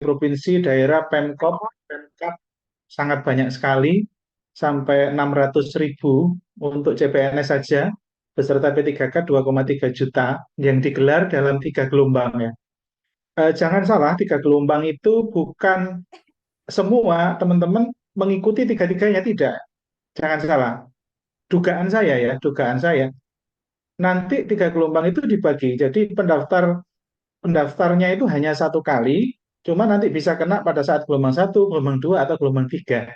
provinsi, daerah, Pemkop, Pemkab sangat banyak sekali, sampai 600.000 untuk CPNS saja, beserta P3K 2,3 juta yang digelar dalam 3 gelombang ya. Jangan salah, 3 gelombang itu bukan semua teman-teman mengikuti tiga-tiganya, tidak. Jangan salah. Dugaan saya, nanti 3 gelombang itu dibagi. Jadi pendaftarnya itu hanya 1 kali, cuma nanti bisa kena pada saat gelombang 1, gelombang 2, atau gelombang 3.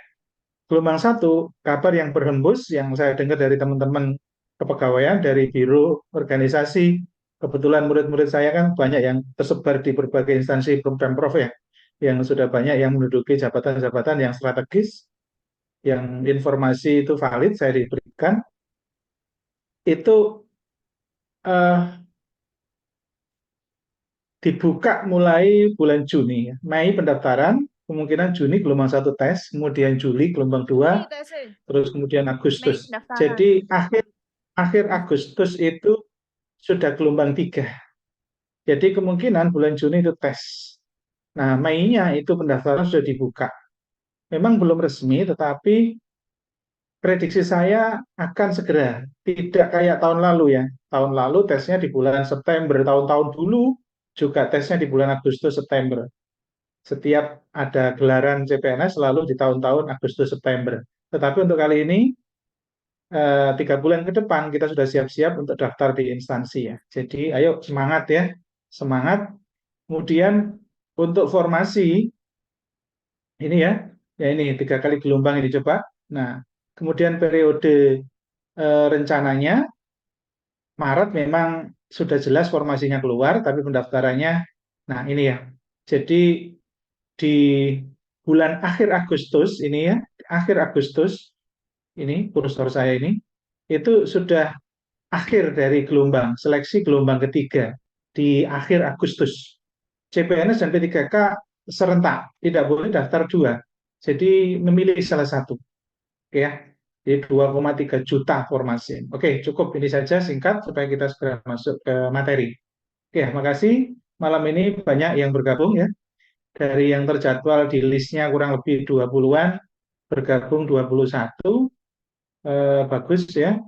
Gelombang 1, kabar yang berhembus, yang saya dengar dari teman-teman kepegawaian, dari biro organisasi, kebetulan murid-murid saya kan banyak yang tersebar di berbagai instansi Pemprov ya, yang sudah banyak yang menduduki jabatan-jabatan yang strategis, yang informasi itu valid, saya diberikan, itu eh, dibuka mulai bulan Juni. Mei pendaftaran, kemungkinan Juni gelombang 1 tes, kemudian Juli gelombang 2, Juni tesnya. terus kemudian Mei Agustus. pendaftaran. Jadi akhir Agustus itu sudah gelombang 3. Jadi kemungkinan bulan Juni itu tes. Nah, Mei-nya itu pendaftaran sudah dibuka. Memang belum resmi, tetapi prediksi saya akan segera. Tidak kayak tahun lalu ya. Tahun lalu tesnya di bulan September. Tahun-tahun dulu juga tesnya di bulan Agustus, September. Setiap ada gelaran CPNS selalu di tahun-tahun Agustus, September. Tetapi untuk kali ini 3 bulan ke depan kita sudah siap-siap untuk daftar di instansi ya. Jadi ayo semangat ya, semangat. Kemudian untuk formasi ini ya ini 3 kali gelombang ini coba. Nah, kemudian periode rencananya Maret memang sudah jelas formasinya keluar, tapi pendaftarannya, nah ini ya. Jadi di bulan akhir Agustus ini ya, akhir Agustus ini kursor saya ini, itu sudah akhir dari gelombang, seleksi gelombang ketiga di akhir Agustus. CPNS dan P3K serentak, tidak boleh daftar dua. Jadi memilih salah satu. Oke ya, di 2,3 juta formasi. Oke, cukup ini saja singkat supaya kita segera masuk ke materi. Oke, makasih. Malam ini banyak yang bergabung ya. Dari yang terjadwal di listnya kurang lebih 20-an, bergabung 21. Bagus ya.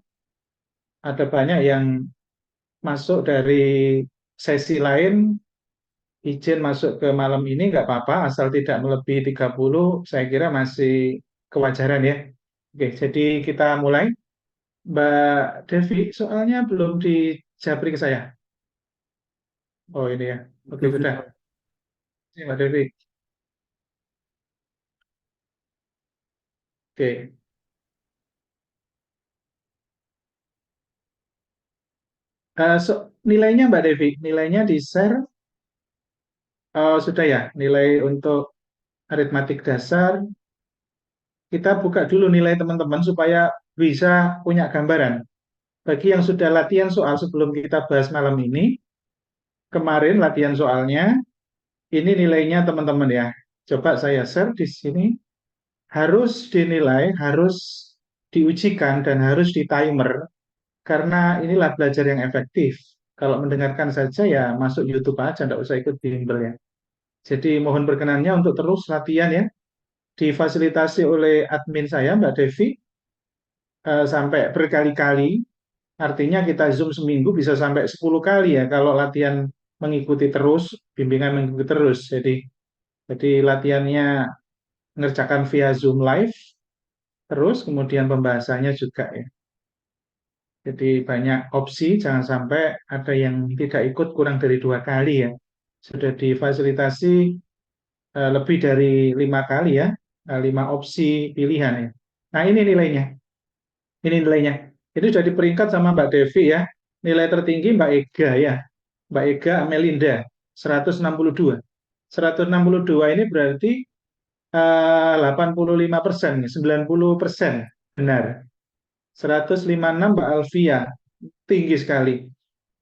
Ada banyak yang masuk dari sesi lain, izin masuk ke malam ini nggak apa-apa, asal tidak melebihi 30, saya kira masih kewajaran ya. Oke, jadi kita mulai. Mbak Devi, soalnya belum dijabri ke saya. Oh ini ya. Oke, sudah. Ini Mbak Devi. Oke. Nilainya Mbak Devi, nilainya di-share sudah ya. Nilai untuk aritmatik dasar. Kita buka dulu nilai teman-teman supaya bisa punya gambaran. Bagi yang sudah latihan soal sebelum kita bahas malam ini, kemarin latihan soalnya, ini nilainya teman-teman ya. Coba saya share di sini. Harus dinilai, harus diujikan, dan harus di timer, karena inilah belajar yang efektif. Kalau mendengarkan saja ya masuk YouTube aja, nggak usah ikut bimbel ya. Jadi mohon berkenannya untuk terus latihan ya. Difasilitasi oleh admin saya, Mbak Devi, sampai berkali-kali. Artinya kita Zoom seminggu bisa sampai 10 kali ya kalau latihan mengikuti terus, bimbingan mengikuti terus. Jadi latihannya ngerjakan via Zoom live, terus kemudian pembahasannya juga ya. Jadi banyak opsi, jangan sampai ada yang tidak ikut kurang dari 2 kali ya. Sudah difasilitasi lebih dari 5 kali ya, 5 opsi pilihan ya. Nah ini nilainya, ini nilainya. Itu sudah diperingkat sama Mbak Devi ya. Nilai tertinggi Mbak Ega ya, Mbak Ega Amelinda 162. 162 ini berarti 85%, 90% benar. 156 Mbak Alfia, tinggi sekali.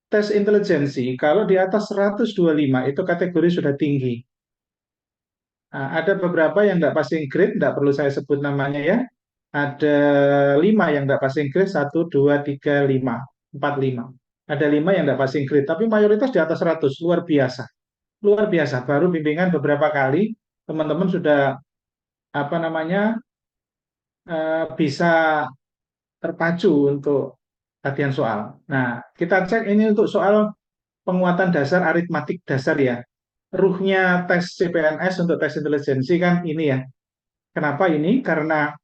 Tes intelijensi, kalau di atas 125 itu kategori sudah tinggi. Nah, ada beberapa yang tidak passing grade, tidak perlu saya sebut namanya ya. Ada 5 yang tidak passing grade, 1, 2, 3, 5, 4, 5. Ada 5 yang tidak passing grade, tapi mayoritas di atas 100, luar biasa. luar biasa. Baru bimbingan beberapa kali, teman-teman sudah apa namanya bisa terpacu untuk latihan soal. Nah, kita cek ini untuk soal penguatan dasar aritmatik dasar ya. Ruhnya tes CPNS untuk tes intelijensi kan ini ya. Kenapa ini? Karena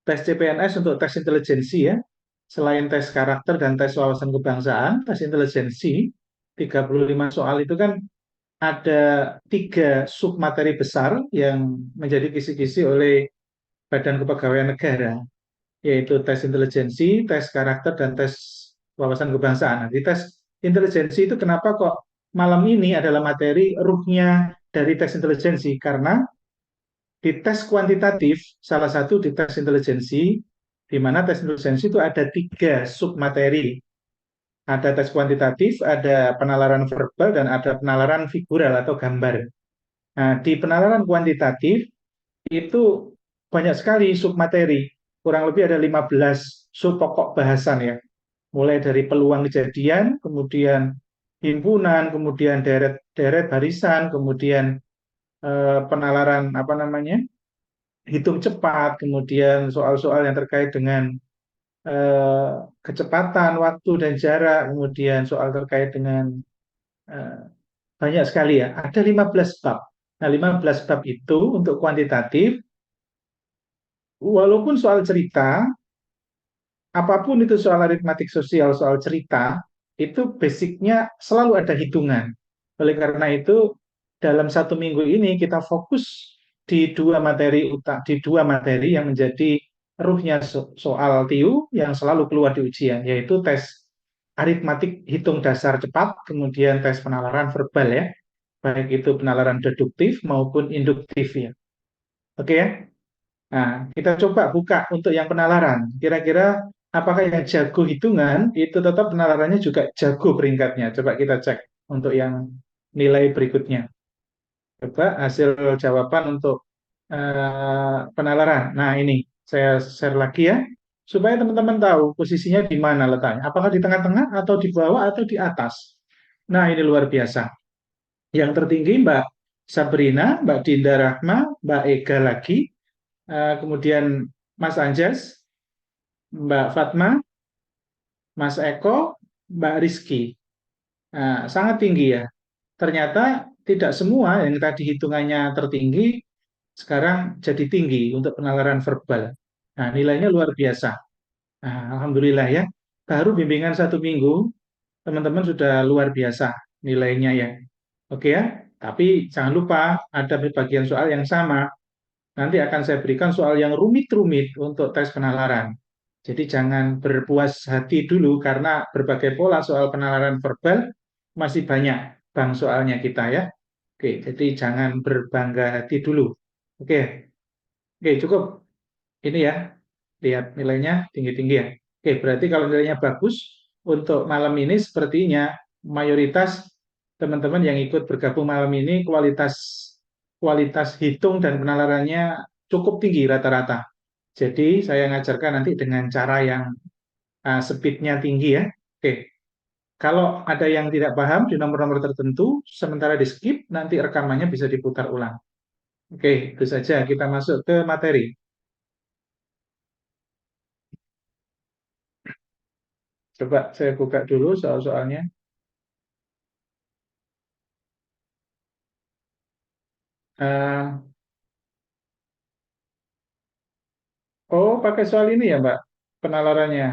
tes CPNS untuk tes intelijensi ya, selain tes karakter dan tes wawasan kebangsaan, tes intelijensi 35 soal itu kan ada tiga submateri besar yang menjadi kisi-kisi oleh Badan Kepegawaian Negara, yaitu tes intelijensi, tes karakter, dan tes wawasan kebangsaan. Nah, di tes intelijensi itu kenapa kok malam ini adalah materi ruhnya dari tes intelijensi? Karena di tes kuantitatif, salah satu di tes intelijensi, di mana tes intelijensi itu ada tiga submateri. Ada tes kuantitatif, ada penalaran verbal, dan ada penalaran figural atau gambar. Nah, di penalaran kuantitatif itu banyak sekali submateri. Kurang lebih ada 15 sub pokok bahasan ya. Mulai dari peluang kejadian, kemudian himpunan, kemudian deret-deret barisan, kemudian penalaran apa namanya? Hitung cepat, kemudian soal-soal yang terkait dengan eh, kecepatan, waktu dan jarak, kemudian soal terkait dengan eh, banyak sekali ya. Ada 15 bab. Nah, 15 bab itu untuk kuantitatif, walaupun soal cerita, apapun itu soal aritmatik sosial, soal cerita, itu basicnya selalu ada hitungan. Oleh karena itu, dalam satu minggu ini kita fokus di dua materi yang menjadi ruhnya soal TIU yang selalu keluar di ujian, yaitu tes aritmatik hitung dasar cepat, kemudian tes penalaran verbal ya, baik itu penalaran deduktif maupun induktif ya. Oke ya? Nah, kita coba buka untuk yang penalaran. Kira-kira apakah yang jago hitungan itu tetap penalarannya juga jago peringkatnya? Coba kita cek untuk yang nilai berikutnya. Coba hasil jawaban untuk penalaran. Nah, ini saya share lagi ya, supaya teman-teman tahu posisinya di mana letaknya. Apakah di tengah-tengah atau di bawah atau di atas? Nah, ini luar biasa. Yang tertinggi Mbak Sabrina, Mbak Dinda Rahma, Mbak Ega lagi, kemudian Mas Anjas, Mbak Fatma, Mas Eko, Mbak Rizky. Nah, sangat tinggi ya. Ternyata tidak semua yang tadi hitungannya tertinggi sekarang jadi tinggi untuk penalaran verbal. Nah, nilainya luar biasa. Nah, Alhamdulillah ya. Baru bimbingan satu minggu, teman-teman sudah luar biasa nilainya ya. Oke ya. Tapi jangan lupa ada bagian soal yang sama. Nanti akan saya berikan soal yang rumit-rumit untuk tes penalaran. Jadi jangan berpuas hati dulu karena berbagai pola soal penalaran verbal masih banyak bang soalnya kita ya. Oke, jadi jangan berbangga hati dulu. Oke, oke cukup. Ini ya, lihat nilainya tinggi-tinggi ya. Oke, berarti kalau nilainya bagus untuk malam ini sepertinya mayoritas teman-teman yang ikut bergabung malam ini kualitas kualitas hitung dan penalarannya cukup tinggi rata-rata. Jadi saya ngajarkan nanti dengan cara yang speednya tinggi ya. Oke, kalau ada yang tidak paham di nomor-nomor tertentu, sementara di skip, nanti rekamannya bisa diputar ulang. Oke, itu saja kita masuk ke materi. Coba saya buka dulu soal-soalnya. Eh, oh, pakai soal ini ya, Mbak, penalarannya.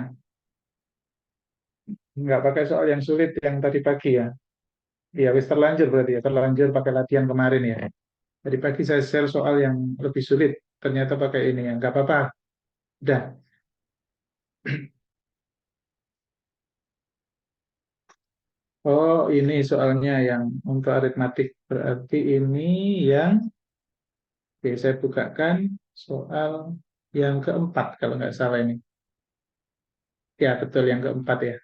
Nggak pakai soal yang sulit yang tadi pagi ya. Iya, wis terlanjur berarti ya, terlanjur pakai latihan kemarin ya. Tadi pagi saya share soal yang lebih sulit, ternyata pakai ini ya. Nggak apa-apa, udah. Oh, ini soalnya yang untuk aritmatik. Berarti ini yang, oke, saya bukakan soal yang keempat kalau nggak salah ini. Ya, betul yang keempat ya.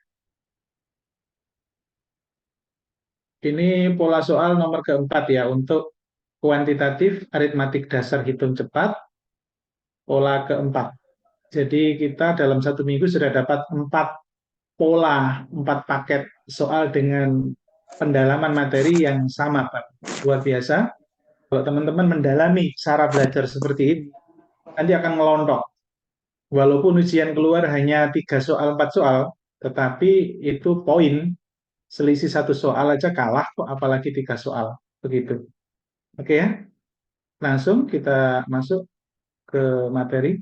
Ini pola soal nomor keempat ya untuk kuantitatif aritmatik dasar hitung cepat, pola keempat. Jadi kita dalam satu minggu sudah dapat empat pola, empat paket soal dengan pendalaman materi yang sama, Pak. Luar biasa. Kalau teman-teman mendalami cara belajar seperti ini, nanti akan melontok. Walaupun ujian keluar hanya 3 soal, 4 soal, tetapi itu poin, selisih 1 soal aja kalah kok, apalagi 3 soal. Begitu. Oke ya, langsung kita masuk ke materi.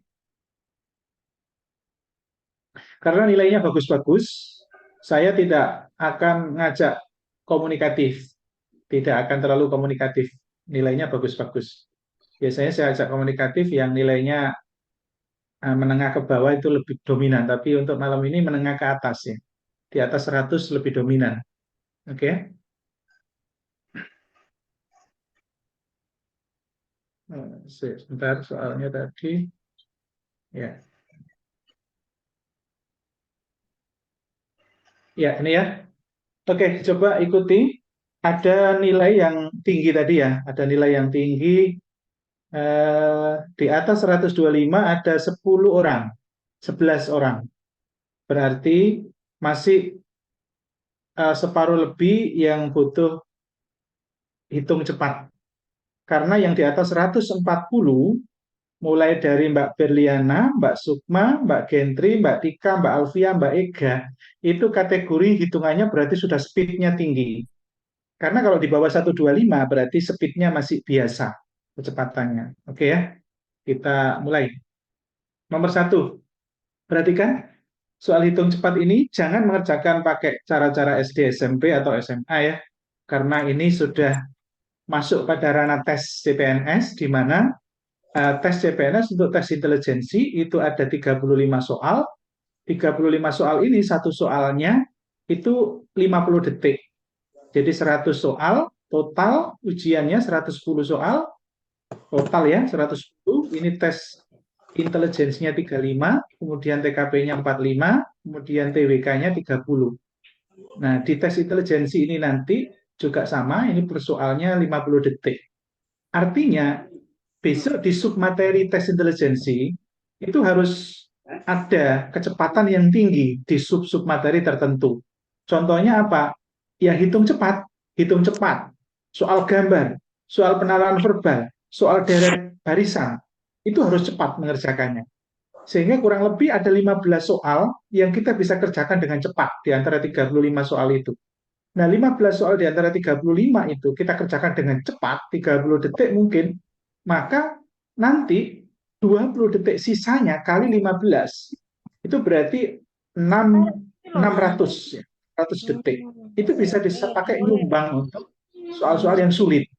Karena nilainya bagus-bagus, saya tidak akan ngajak komunikatif, tidak akan terlalu komunikatif. Nilainya bagus-bagus. Biasanya saya ajak komunikatif yang nilainya menengah ke bawah itu lebih dominan, tapi untuk malam ini menengah ke atas ya. Di atas 100 lebih dominan. Oke. Sebentar soalnya tadi. Ya. Ya, ini ya. Oke, coba ikuti. Ada nilai yang tinggi tadi ya. Ada nilai yang tinggi. Di atas 125 ada 10 orang. 11 orang. Berarti masih separuh lebih yang butuh hitung cepat. Karena yang di atas 140, mulai dari Mbak Berliana, Mbak Sukma, Mbak Gentri, Mbak Tika, Mbak Alfia, Mbak Ega, itu kategori hitungannya berarti sudah speednya tinggi. Karena kalau di bawah 125 berarti speednya masih biasa kecepatannya. Oke ya, kita mulai. Nomor 1, perhatikan soal hitung cepat ini jangan mengerjakan pakai cara-cara SD, SMP, atau SMA ya. Karena ini sudah masuk pada ranah tes CPNS, di mana tes CPNS untuk tes intelijensi itu ada 35 soal. 35 soal ini, satu soalnya itu 50 detik. Jadi 100 soal, total ujiannya 110 soal, total ya 110. Ini tes intelijensinya 35, kemudian TKP-nya 45, kemudian TWK-nya 30. Nah, di tes intelijensi ini nanti juga sama, ini persoalnya 50 detik. Artinya, besok di submateri tes intelijensi itu harus ada kecepatan yang tinggi di sub-submateri tertentu. Contohnya apa? Ya hitung cepat, soal gambar, soal penalaran verbal, soal deret barisan, itu harus cepat mengerjakannya. Sehingga kurang lebih ada 15 soal yang kita bisa kerjakan dengan cepat di antara 35 soal itu. Nah, 15 soal di antara 35 itu kita kerjakan dengan cepat, 30 detik mungkin, maka nanti 20 detik sisanya kali 15, itu berarti 600 ya, 100 detik. Itu bisa dipakai nyumbang untuk soal-soal yang sulit.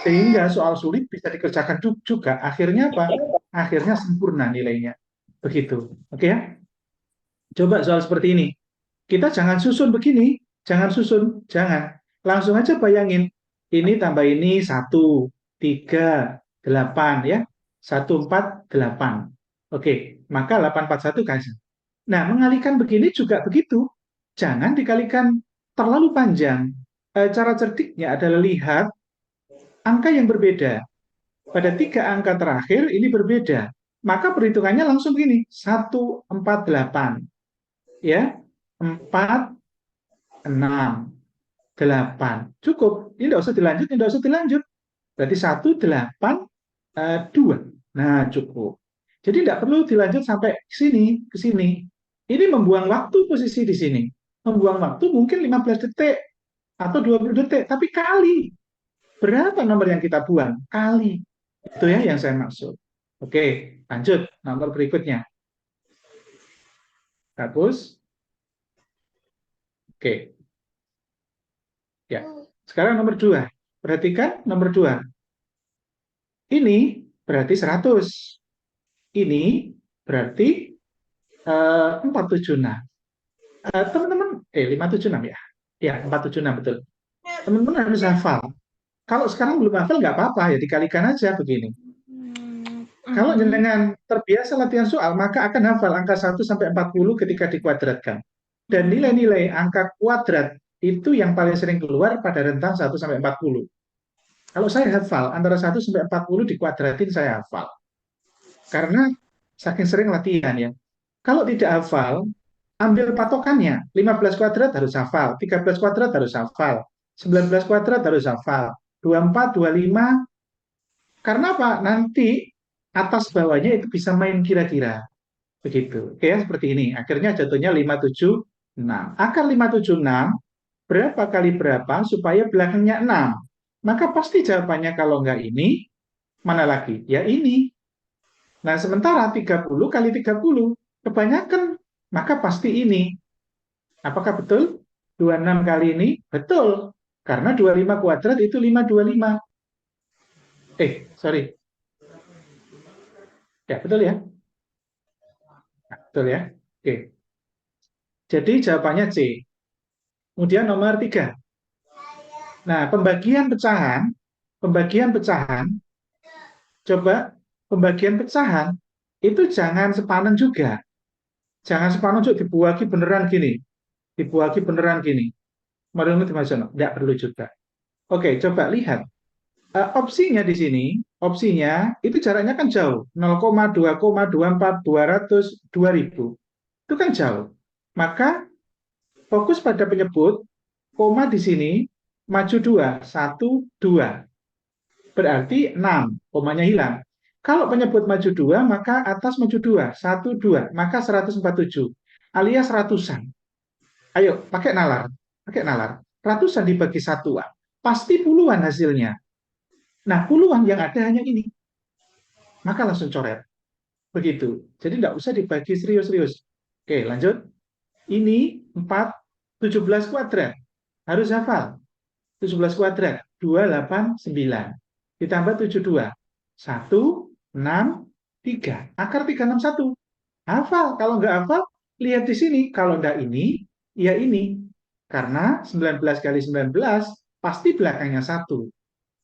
Sehingga soal sulit bisa dikerjakan juga. Akhirnya apa? Akhirnya sempurna nilainya. Begitu. Oke ya? Coba soal seperti ini. Kita jangan susun begini, jangan susun, jangan. Langsung aja bayangin, ini tambah ini 1, 3, 8 ya. 1, 4, 8. Oke, maka 841 kasih. Nah, mengalihkan begini juga begitu. Jangan dikalikan terlalu panjang. Cara cerdiknya adalah lihat angka yang berbeda. Pada 3 angka terakhir ini berbeda. Maka perhitungannya langsung begini, 148. Ya, 4, 6, 8. Cukup. Ini tidak usah dilanjut, tidak usah dilanjut. Berarti 1, 8, 2. Nah, cukup. Jadi tidak perlu dilanjut sampai ke sini. Ini membuang waktu posisi di sini. Membuang waktu mungkin 15 detik atau 20 detik, tapi kali. Berapa nomor yang kita buang? Kali. Itu ya yang saya maksud. Oke, lanjut. Nomor berikutnya. Bagus. Oke. Ya. Sekarang nomor 2. Perhatikan nomor 2. Ini berarti 100. Ini berarti 476. Teman-teman, 576 ya? Ya, 476 betul. Teman-teman harus hafal. Kalau sekarang belum hafal nggak apa-apa, ya dikalikan aja begini. Kalau jenengan terbiasa latihan soal, maka akan hafal angka 1 sampai 40 ketika dikuadratkan. Dan nilai-nilai angka kuadrat itu yang paling sering keluar pada rentang 1 sampai 40. Kalau saya hafal, antara 1 sampai 40 dikuadratin saya hafal. Karena saking sering latihan ya. Kalau tidak hafal, ambil patokannya, 15 kuadrat harus hafal, 13 kuadrat harus hafal, 19 kuadrat harus hafal, 24, 25, karena apa? Nanti atas bawahnya itu bisa main kira-kira. Begitu. Oke, ya, seperti ini. Akhirnya jatuhnya 576. Akar 576 berapa kali berapa supaya belakangnya 6. Maka pasti jawabannya kalau enggak ini, mana lagi? Ya ini. Nah, sementara 30 kali 30 kebanyakan, maka pasti ini. Apakah betul? 26 kali ini? Betul. Karena 25 kuadrat itu 525. Sorry. Ya, betul ya? Nah, betul ya? Oke. Jadi jawabannya C. Kemudian nomor 3. Nah, pembagian pecahan, coba pembagian pecahan itu jangan sepanen juga. Jangan sepanen juga dibuagi beneran gini. Dibuagi beneran gini. Menurut Mas Jono, tidak perlu juga. Oke, coba lihat. Opsinya di sini, opsinya itu jaraknya kan jauh. 0,2,24, 200, 2000. Itu kan jauh. Maka fokus pada penyebut, koma di sini, maju 2, 1, 2. Berarti 6, komanya hilang. Kalau penyebut maju 2, maka atas maju 2, 1, 2, maka 147, alias ratusan. Ayo, pakai nalar. Pakai nalar. Ratusan dibagi satuan. Pasti puluhan hasilnya. Nah, puluhan yang ada hanya ini. Maka langsung coret. Begitu. Jadi tidak usah dibagi serius-serius. Oke, lanjut. Ini 4, 17 kuadrat. Harus hafal. 17 kuadrat. 289. Ditambah 72. 1, 6, 3. Akar 361. Hafal. Kalau nggak hafal, lihat di sini. Kalau nggak ini, ya ini. Karena 19 kali 19, pasti belakangnya 1.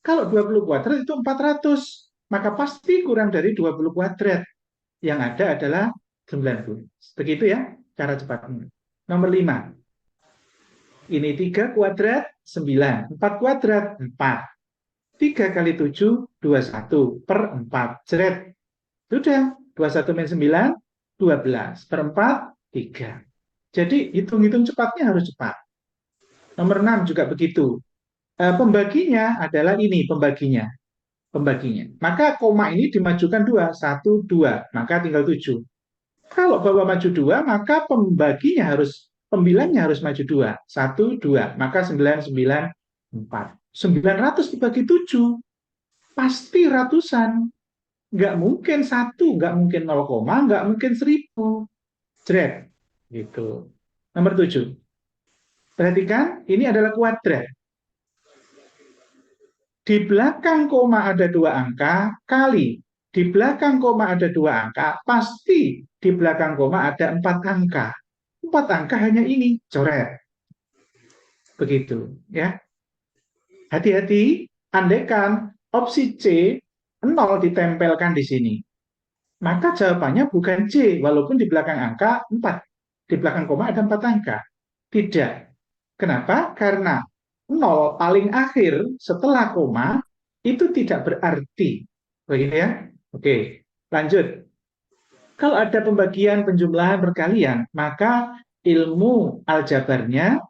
Kalau 20 kuadrat itu 400. Maka pasti kurang dari 20 kuadrat. Yang ada adalah 90. Begitu ya cara cepatnya. Nomor 5. Ini 3 kuadrat, 9. 4 kuadrat, 4. 3 kali 7, 21 per 4. Jeret. Sudah. 21 min 9, 12. Per 4, 3. Jadi hitung-hitung cepatnya harus cepat. Nomor 6 juga begitu. Pembaginya adalah ini pembaginya. Pembaginya. Maka koma ini dimajukan 2. 1, 2. Maka tinggal 7. Kalau bawah maju 2, maka pembilangnya harus maju 2. 1, 2. Maka 9, 9, 4. 900 dibagi 7. Pasti ratusan. Nggak mungkin 1, nggak mungkin 0, nggak mungkin 1000. Jret. Gitu. Nomor 7. Perhatikan, ini adalah kuadrat. Di belakang koma ada 2 angka, kali di belakang koma ada 2 angka, pasti di belakang koma ada 4 angka. 4 angka hanya ini, coret. Begitu, ya. Hati-hati, andaikan opsi C 0 ditempelkan di sini. Maka jawabannya bukan C, walaupun di belakang angka 4. Di belakang koma ada 4 angka. Tidak. Kenapa? Karena 0 paling akhir setelah koma itu tidak berarti. Begitu ya? Oke, lanjut. Kalau ada pembagian penjumlahan perkalian, maka ilmu aljabarnya,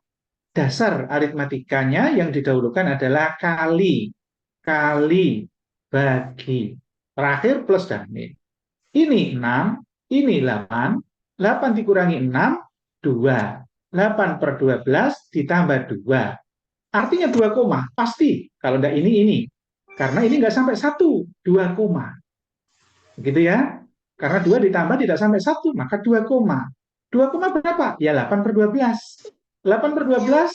dasar aritmatikanya yang didahulukan adalah kali, kali, bagi. Terakhir plus dan min. Ini 6, ini 8, 8 dikurangi 6, 2. 8 per 12 ditambah 2. Artinya 2 koma, pasti. Kalau enggak ini. Karena ini enggak sampai 1, 2 koma. Begitu ya. Karena 2 ditambah tidak sampai 1, maka 2 koma. 2 koma berapa? Ya 8 per 12. 8 per 12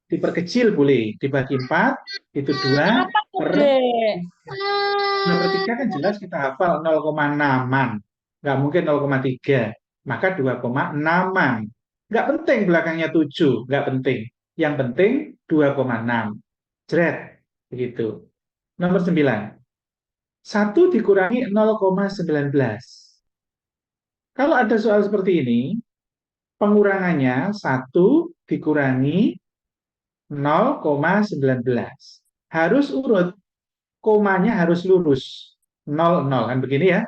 diperkecil boleh. Dibagi 4, itu 2 per 2 per 3 kan jelas kita hafal 0,6-an. Nggak mungkin 0,3. Maka 2,6-an. Nggak penting belakangnya 7. Nggak penting. Yang penting 2,6. Jret. Begitu. Nomor 9. 1 dikurangi 0,19. Kalau ada soal seperti ini, pengurangannya 1 dikurangi 0,19. Harus urut. Komanya harus lurus. 0, 0. Kan begini ya.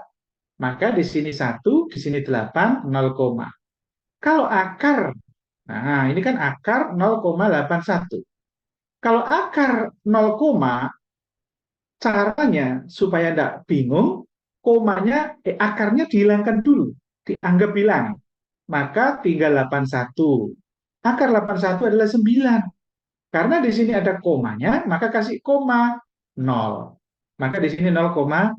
Maka di sini 1, di sini 8, 0, Kalau akar, nah ini kan akar 0,81. Kalau akar 0, caranya supaya tidak bingung, akarnya dihilangkan dulu, dianggap hilang. Maka tinggal 81. Akar 81 adalah 9. Karena di sini ada komanya, maka kasih koma 0. Maka di sini 0,9.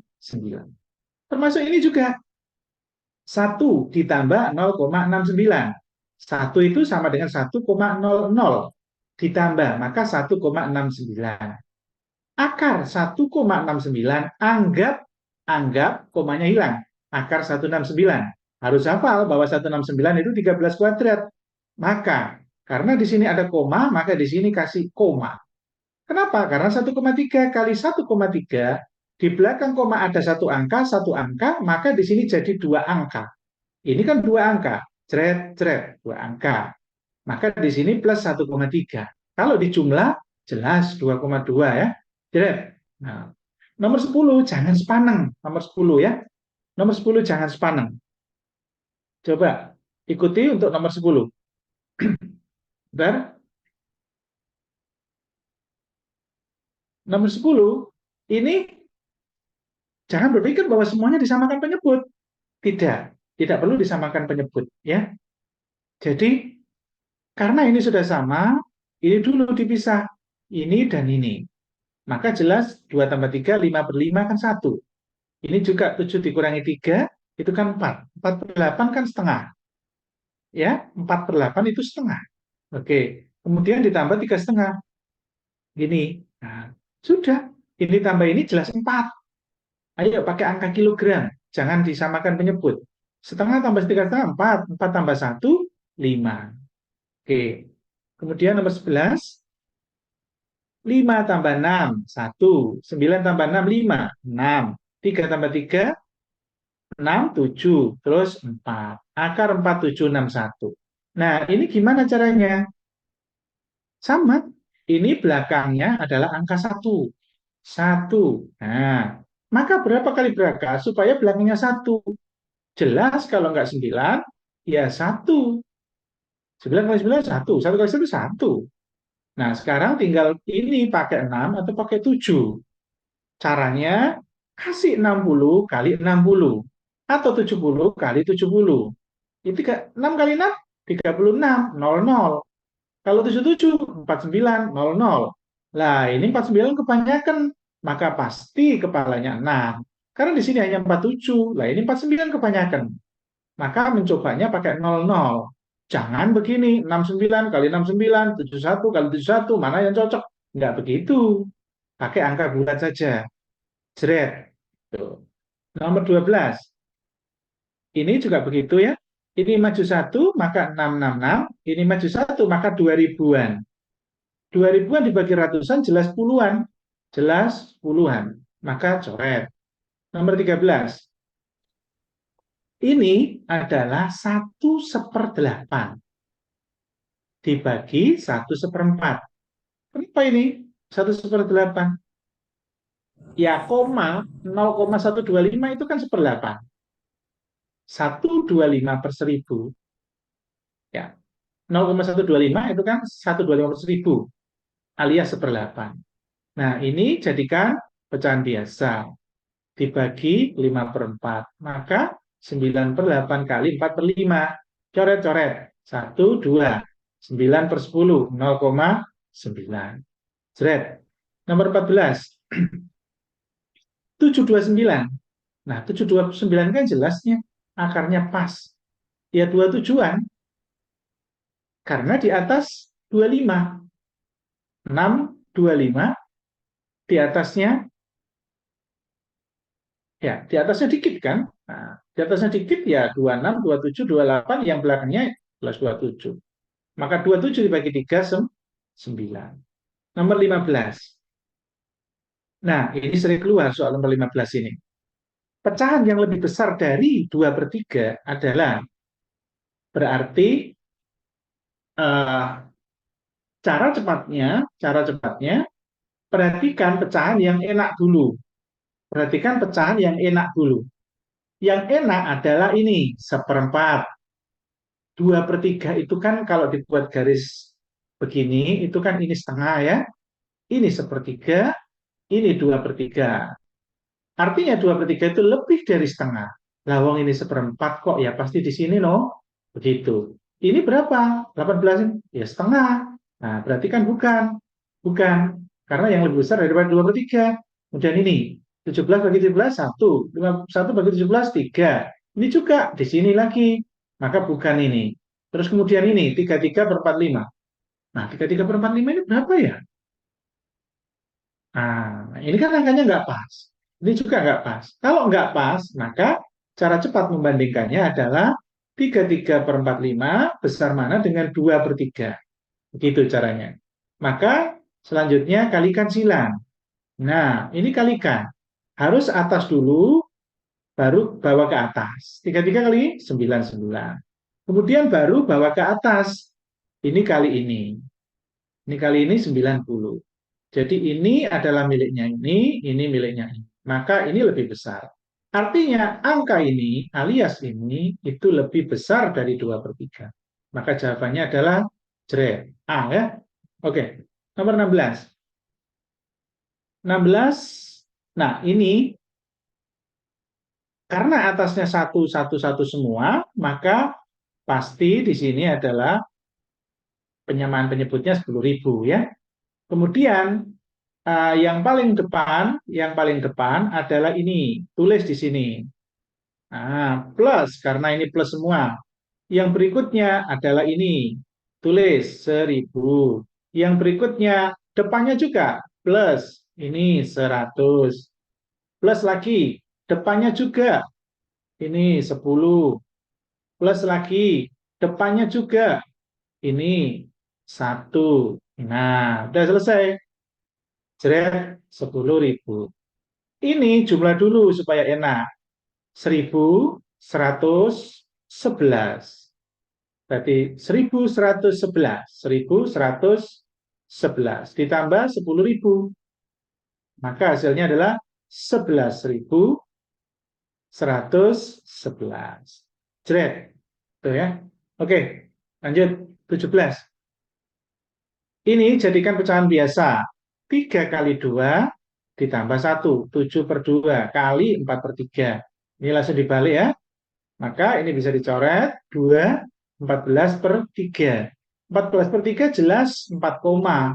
Termasuk ini juga 1 ditambah 0,69. 1 itu sama dengan 1,00 ditambah, maka 1,69. Akar 1,69 anggap komanya hilang. Akar 169. Harus hafal bahwa 169 itu 13 kuadrat. Maka karena di sini ada koma, maka di sini kasih koma. Kenapa? Karena 1,3 kali 1,3 di belakang koma ada satu angka, maka di sini jadi dua angka. Ini kan dua angka, cret, cret, dua angka. Maka di sini plus 1,3. Kalau dijumlah, jelas 2,2 ya. Cret. Nah, nomor 10 jangan sepaneng. Nomor 10 ya. Nomor 10 jangan sepaneng. Coba ikuti untuk nomor 10. Bentar. Nomor 10, ini jangan berpikir bahwa semuanya disamakan penyebut. Tidak, tidak perlu disamakan penyebut ya. Jadi karena ini sudah sama, ini dulu dipisah. Ini dan ini. Maka jelas 2 tambah 3, 5 per 5 kan 1. Ini juga 7 dikurangi 3, itu kan 4. 4 per 8 kan setengah. Ya, 4 per 8 itu setengah. Oke, kemudian ditambah 3 setengah. Gini, nah, sudah. Ini tambah ini jelas 4. Ayo pakai angka kilogram, jangan disamakan penyebut. Setengah tambah 3 setengah, 4. 4 tambah 1, 5. Oke, kemudian nomor 11, 5 tambah 6, 1. 9 tambah 6, 5. 6. 3 tambah 3, 6, 7. Terus 4. Akar 4, 7, 6, 1. Nah, ini gimana caranya? Sama. Ini belakangnya adalah angka 1. 1. Nah, maka berapa kali berangkat supaya belakangnya 1? Jelas kalau nggak 9, ya 1. 9 kali 9, 1. 1 kali 1, 1. Nah, sekarang tinggal ini pakai 6 atau pakai 7. Caranya kasih 60 kali 60 atau 70 kali 70. Itu 6 kali 6, 36, 00. Kalau 77, 49, 00. Lah, ini 49 kebanyakan, maka pasti kepalanya 6. Karena di sini hanya 47. Lah, ini 49 kebanyakan. Maka mencobanya pakai 00. Jangan begini, 69 kali 69, 71 kali 71, mana yang cocok? Enggak begitu. Pakai angka bulat saja. Jret. Tuh. Nomor 12. Ini juga begitu ya. Ini maju 1, maka 666. Ini maju 1, maka 2000-an. 2000-an dibagi ratusan, jelas puluhan. Jelas puluhan. Maka coret. Nomor 13. Ini adalah 1/8 dibagi 1/4. Kenapa ini 1/8? Ya, koma 0,125 itu kan 1/8. 125 per 1000. Ya, 0,125 itu kan 125 per 1000 alias 1/8. Nah, ini jadikan pecahan biasa. Dibagi 5/4. Maka 9/8 kali 4/5. Coret-coret. 1, 2. 9 per 10. 0,9. Jret. Nomor 14. 729. Nah, 729 kan jelasnya akarnya pas. Ya 27-an. Karena di atas 25. 6, 25. Di atasnya, ya, di atasnya dikit kan? Nah, di atasnya dikit ya 26, 27, 28, yang belakangnya plus 27. Maka 27 dibagi 3, 9. Nomor 15. Nah, ini sering keluar soal nomor 15 ini. Pecahan yang lebih besar dari 2/3 adalah berarti eh, cara cepatnya, perhatikan pecahan yang enak dulu. Perhatikan pecahan yang enak dulu. Yang enak adalah ini, 1/4. 2/3 itu kan kalau dibuat garis begini, itu kan ini setengah ya, ini sepertiga, ini 2/3. Artinya 2/3 itu lebih dari setengah. Lawang ini seperempat kok, ya pasti di sini no. Begitu. Ini berapa? 18 ya setengah. Nah, berarti kan bukan. Bukan. Karena yang lebih besar daripada 2/3. Kemudian ini, 17 bagi 17, 1. 1 bagi 17, 3. Ini juga di sini lagi. Maka bukan ini. Terus kemudian ini, 33/45. Nah, 33/45 ini berapa ya? Nah, ini kan angkanya nggak pas. Ini juga nggak pas. Kalau nggak pas, maka cara cepat membandingkannya adalah 33/45 besar mana dengan 2/3. Begitu caranya. Maka selanjutnya kalikan silang. Nah, ini kalikan. Harus atas dulu, baru bawa ke atas. 33 kali 99. Kemudian baru bawa ke atas. Ini kali ini. Ini kali ini 90. Jadi ini adalah miliknya ini miliknya ini. Maka ini lebih besar. Artinya angka ini alias ini itu lebih besar dari 2/3. Maka jawabannya adalah jret. A ya. Oke. Nomor 16. 16. Nah, ini karena atasnya satu satu satu semua, maka pasti di sini adalah penyamaan penyebutnya 10.000 ya. Kemudian yang paling depan adalah ini, tulis di sini. Nah, plus karena ini plus semua. Yang berikutnya adalah ini, tulis 1.000. Yang berikutnya depannya juga plus, ini 100. Plus lagi, depannya juga ini 10. Plus lagi, depannya juga ini 1. Nah, udah selesai. Jret 10.000. Ini jumlah dulu supaya enak. 1.111. Berarti 1.111. 1.111 ditambah 10.000. Maka hasilnya adalah 11.111. Jret. Tuh ya. Oke, lanjut. 17. Ini jadikan pecahan biasa. 3 kali 2 ditambah 1. 7/2 kali 4/3. Ini langsung dibalik ya. Maka ini bisa dicoret 2, 14/3. 14/3 jelas 4 koma.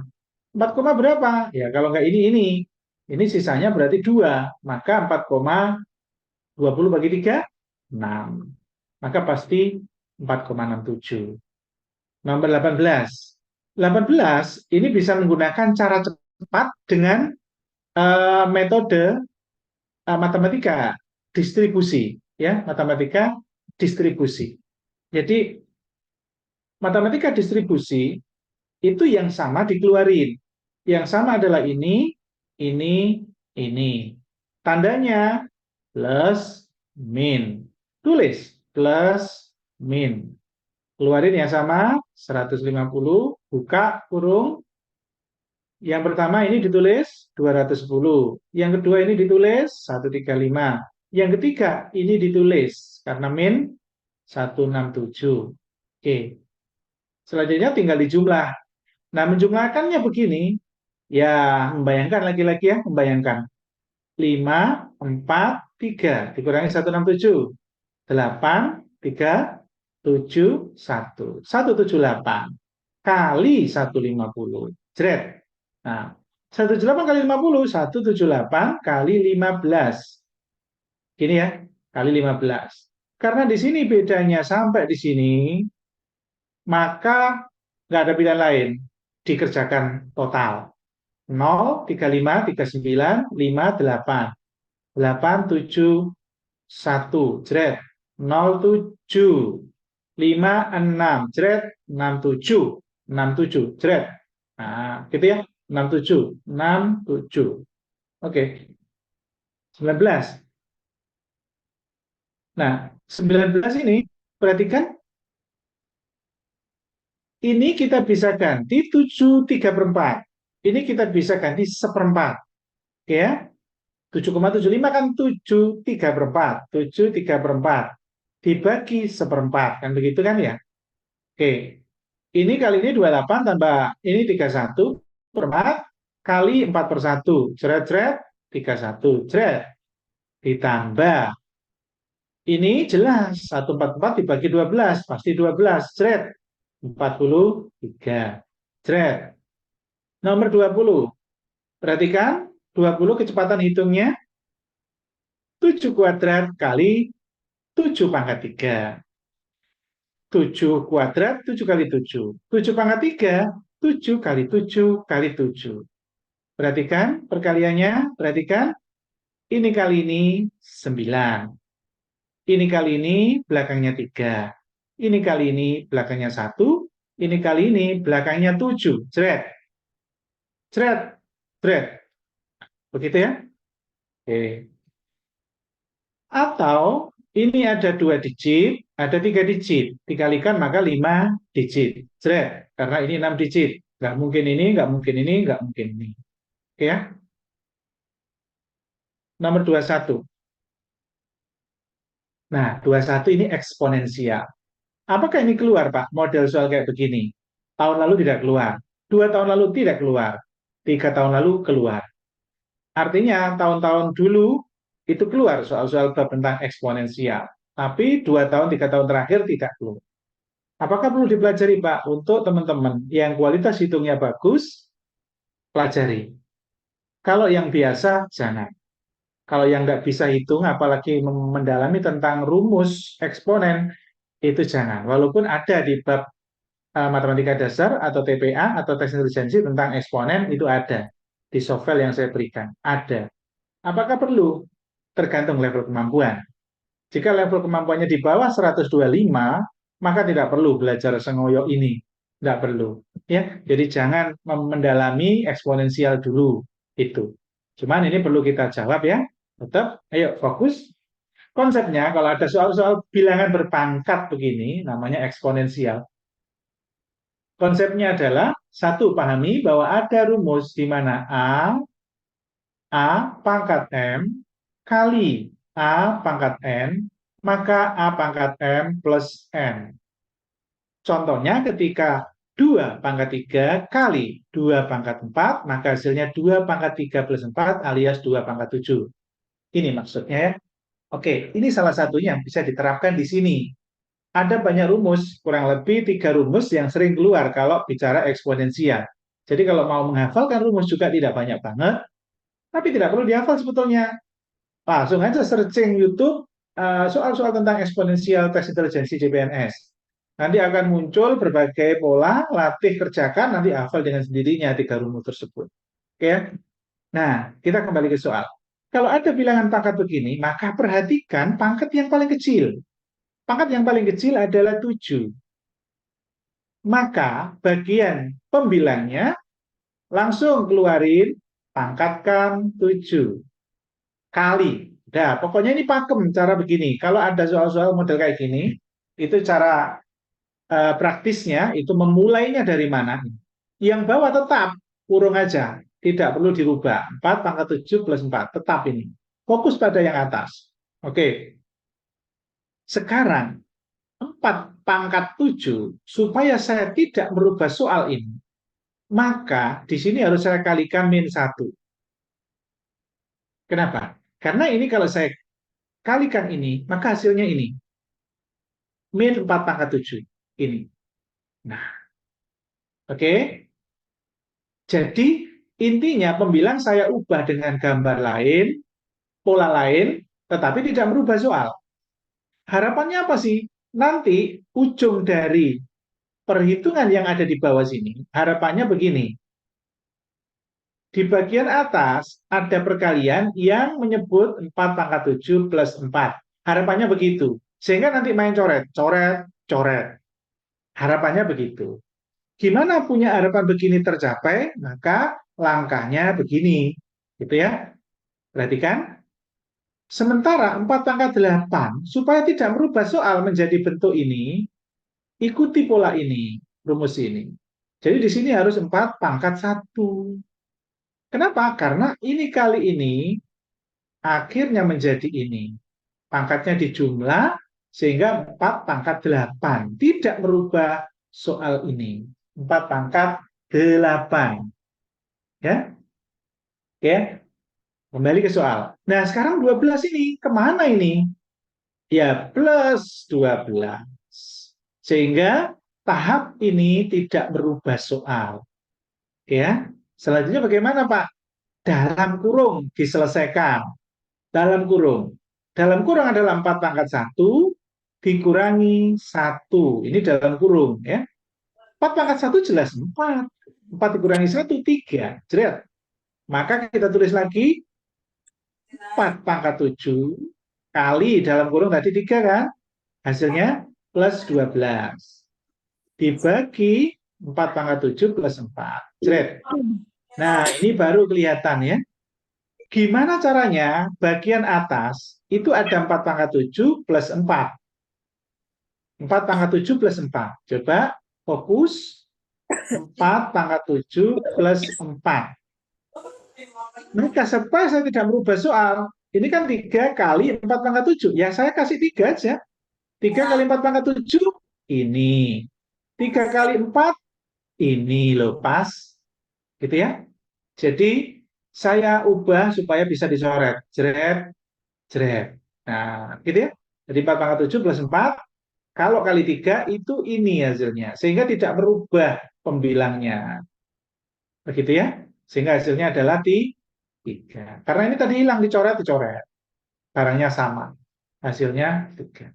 4 koma berapa? Ya kalau nggak ini. Ini sisanya berarti 2. Maka 4,20 bagi 3, 6. Maka pasti 4,67. Nomor 18. 18 ini bisa menggunakan cara cepat dengan metode matematika distribusi ya, matematika distribusi. Jadi matematika distribusi itu yang sama dikeluarin. Yang sama adalah ini, ini. Tandanya plus min. Tulis plus min. Keluarin yang sama 150, buka kurung. Yang pertama ini ditulis 210. Yang kedua ini ditulis 135. Yang ketiga ini ditulis karena min 167. Oke. Selanjutnya tinggal dijumlah. Nah, menjumlahkannya begini. Ya, membayangkan lagi-lagi ya, membayangkan. 5, 4, 3. Dikurangi 167. 8, 3, 7, 1. 178. Kali 150. Jret. Nah, 178 kali 50, 178 kali 15. Gini ya, kali 15. Karena di sini bedanya sampai di sini, maka nggak ada pilihan lain. Dikerjakan total. 0, 35, 39, 5, 8. 8, 7, 1. Jret. 0, 7. 5, 6. Jret. 6, 7. 6, 7. Jret. Nah, gitu ya. 67. 67. Oke. 19. Nah, 19 ini, perhatikan, ini kita bisa ganti 7/3. Ini kita bisa ganti seperempat. Oke ya. 7,75 kan 7/3. 7/3 dibagi seperempat. Kan begitu kan ya. Oke, ini kali ini 28 tambah ini 31 per 4 kali 4 per 1. Jret-jret, 31. Jret. Ditambah. Ini jelas, 144 dibagi 12, pasti 12. Jret. 43. Jret. Nomor 20. Perhatikan, 20 kecepatan hitungnya 7 kuadrat kali 7 pangkat 3. 7 kuadrat, 7 kali 7. 7 pangkat 3, 7 kali 7 kali 7. Perhatikan perkaliannya, perhatikan. Ini kali ini 9. Ini kali ini belakangnya 3. Ini kali ini belakangnya 1. Ini kali ini belakangnya 7. Jret, jret, jret. Begitu ya? Oke. Atau ini ada 2 digit, ada 3 digit. Dikalikan maka 5 digit. Jret, karena ini 6 digit. Nggak mungkin ini, nggak mungkin ini, nggak mungkin ini. Oke ya? Nomor 21. Nah, 21 ini eksponensial. Apakah ini keluar, Pak? Model soal kayak begini. Tahun lalu tidak keluar. 2 tahun lalu tidak keluar. 3 tahun lalu keluar. Artinya tahun-tahun dulu itu keluar soal-soal bab tentang eksponensial. Tapi 2 tahun, 3 tahun terakhir tidak keluar. Apakah perlu dipelajari, Pak? Untuk teman-teman yang kualitas hitungnya bagus, pelajari. Kalau yang biasa, jangan. Kalau yang nggak bisa hitung, apalagi mendalami tentang rumus eksponen, itu jangan. Walaupun ada di bab matematika dasar atau TPA atau tes intelijensi tentang eksponen, itu ada. Di software yang saya berikan, ada. Apakah perlu? Tergantung level kemampuan. Jika level kemampuannya di bawah 125, maka tidak perlu belajar sengoyo ini. Tidak perlu. Ya, jadi jangan mendalami eksponensial dulu. Itu. Cuman ini perlu kita jawab ya. Tetap, ayo fokus. Konsepnya, kalau ada soal-soal bilangan berpangkat begini, namanya eksponensial. Konsepnya adalah, satu, pahami bahwa ada rumus di mana A pangkat M kali A pangkat N, maka A pangkat M plus N. Contohnya ketika 2 pangkat 3 kali 2 pangkat 4, maka hasilnya 2 pangkat 3 plus 4 alias 2 pangkat 7. Ini maksudnya ya. Oke, ini salah satunya yang bisa diterapkan di sini. Ada banyak rumus, kurang lebih 3 rumus yang sering keluar kalau bicara eksponensial. Jadi kalau mau menghafalkan rumus juga tidak banyak banget, tapi tidak perlu dihafal sebetulnya. Langsung aja searching YouTube soal-soal tentang eksponensial tes intelijensi CPNS. Nanti akan muncul berbagai pola, latih, kerjakan, nanti hafal dengan sendirinya 3 rumus tersebut. Oke ya? Nah, kita kembali ke soal. Kalau ada bilangan pangkat begini, maka perhatikan pangkat yang paling kecil. Pangkat yang paling kecil adalah 7. Maka bagian pembilangnya langsung keluarin pangkatkan 7 kali. Nah, pokoknya ini pakem cara begini. Kalau ada soal-soal model kayak gini, itu cara praktisnya itu memulainya dari mana? Yang bawah tetap kurung aja, tidak perlu dirubah. 4 pangkat 7 plus 4, tetap ini. Fokus pada yang atas. Oke, sekarang 4 pangkat 7, supaya saya tidak merubah soal ini, maka di sini harus saya kalikan min 1. Kenapa? Karena ini kalau saya kalikan ini, maka hasilnya ini. Min 4 pangkat 7. Ini. Nah, oke. Okay? Jadi, intinya pembilang saya ubah dengan gambar lain, pola lain, tetapi tidak merubah soal. Harapannya apa sih? Nanti ujung dari perhitungan yang ada di bawah sini, harapannya begini. Di bagian atas ada perkalian yang menyebut 4 pangkat 7 plus 4. Harapannya begitu. Sehingga nanti main coret, coret, coret. Harapannya begitu. Gimana punya harapan begini tercapai? Maka langkahnya begini. Gitu ya. Perhatikan. Sementara 4 pangkat 8, supaya tidak merubah soal menjadi bentuk ini, ikuti pola ini, rumus ini. Jadi di sini harus 4 pangkat 1. Kenapa? Karena ini kali ini akhirnya menjadi ini. Pangkatnya dijumlah sehingga 4 pangkat 8. Tidak merubah soal ini. 4 pangkat 8. Ya, oke. Kembali ke soal. Nah, sekarang 12 ini kemana ini? Ya, plus 12. Sehingga tahap ini tidak merubah soal. Ya, selanjutnya bagaimana, Pak? Dalam kurung diselesaikan. Dalam kurung. Dalam kurung adalah 4 pangkat 1 dikurangi 1. Ini dalam kurung, ya. 4 pangkat 1 jelas 4. 4 dikurangi 1, 3. Jerat. Maka kita tulis lagi 4 pangkat 7 kali dalam kurung tadi 3 kan? Hasilnya plus 12. Dibagi 4 pangkat 7 plus 4. Jerat. Nah, ini baru kelihatan ya. Gimana caranya bagian atas itu ada 4 pangkat 7 plus 4. 4 pangkat 7 plus 4. Coba fokus. 4 pangkat 7 plus 4. Maka supaya saya tidak merubah soal, ini kan 3 kali 4 pangkat 7. Ya saya kasih 3 aja. 3 kali 4 pangkat 7, ini. 3 kali 4, ini loh, pas. Gitu ya. Jadi saya ubah supaya bisa dicoret. Jeret, jeret. Nah, gitu ya. Jadi 4 pangkat 7 plus 4, kalau kali 3 itu ini hasilnya. Sehingga tidak merubah pembilangnya. Begitu ya. Sehingga hasilnya adalah 3. Karena ini tadi hilang, dicoret, dicoret. Barangnya sama. Hasilnya 3.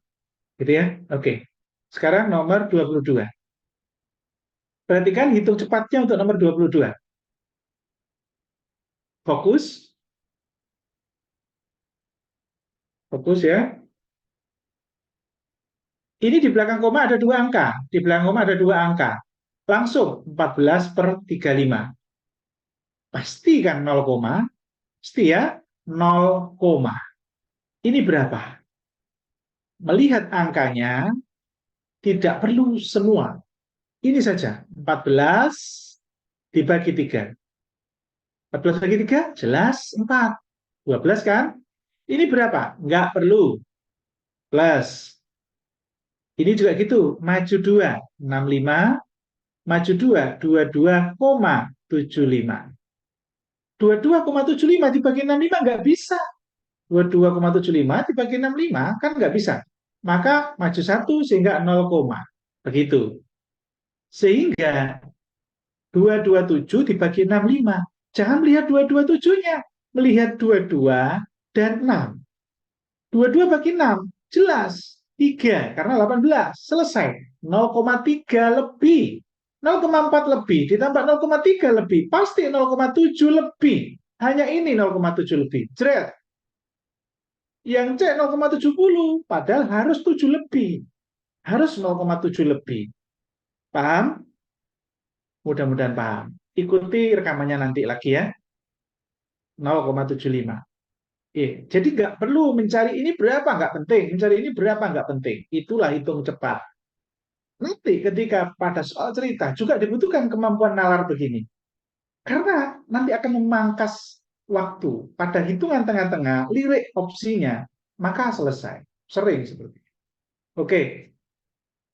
Gitu ya. Oke. Sekarang nomor 22. Perhatikan hitung cepatnya untuk nomor 22. Fokus. Fokus ya. Ini di belakang koma ada 2 angka. Di belakang koma ada 2 angka. Langsung 14 per 35. Pasti kan 0, pasti ya 0, ini berapa? Melihat angkanya tidak perlu semua. Ini saja 14 dibagi 3. 14 bagi 3 jelas 4. 12 kan? Ini berapa? Nggak perlu. Plus. Ini juga gitu. Maju 2. 65. Maju 2. 22,75. 22,75 dibagi 65 nggak bisa. 22,75 dibagi 65 kan nggak bisa. Maka maju 1 sehingga 0, begitu. Sehingga 227 dibagi 65. Jangan melihat 227-nya. Melihat 22 dan 6. 22 bagi 6. Jelas. 3 karena 18. Selesai. 0,3 lebih. 0,4 lebih ditambah 0,3 lebih. Pasti 0,7 lebih. Hanya ini 0,7 lebih. Jret. Yang C 0,70, padahal harus 7 lebih. Harus 0,7 lebih. Paham? Mudah-mudahan paham. Ikuti rekamannya nanti lagi ya. 0,75. Jadi nggak perlu mencari ini berapa, nggak penting. Mencari ini berapa, nggak penting. Itulah hitung cepat. Nanti ketika pada soal cerita juga dibutuhkan kemampuan nalar begini. Karena nanti akan memangkas waktu. Pada hitungan tengah-tengah, lirik opsinya, maka selesai. Sering seperti itu. Oke,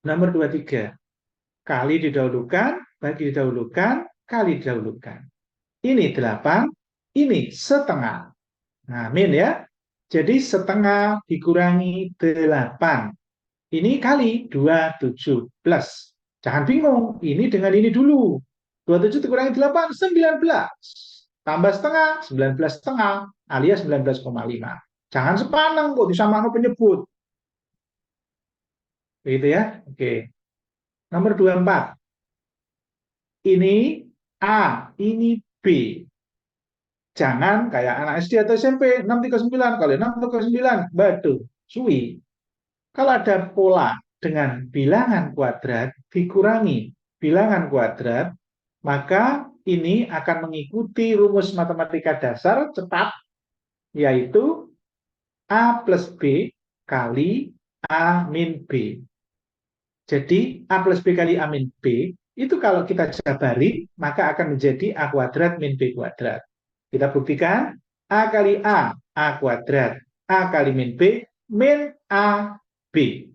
nomor 23. Kali didahulukan, bagi didahulukan, kali didahulukan. Ini 8, ini setengah. Nah, min ya. Jadi setengah dikurangi 8. Ini kali 27 plus. Jangan bingung, ini dengan ini dulu. 27 dikurangi 8, 19. Tambah setengah, 19 setengah, alias 19,5. Jangan sepaneng kok disamakan penyebut. Begitu ya. Oke. Nomor 24. Ini A, ini B. Jangan kayak anak SD atau SMP 639 kali 639 batu suwi. Kalau ada pola dengan bilangan kuadrat dikurangi bilangan kuadrat, maka ini akan mengikuti rumus matematika dasar cepat, yaitu A plus B kali A min B. Jadi A plus B kali A min B itu kalau kita jabari maka akan menjadi A kuadrat min B kuadrat. Kita buktikan A kali A kuadrat, A kali min A, B.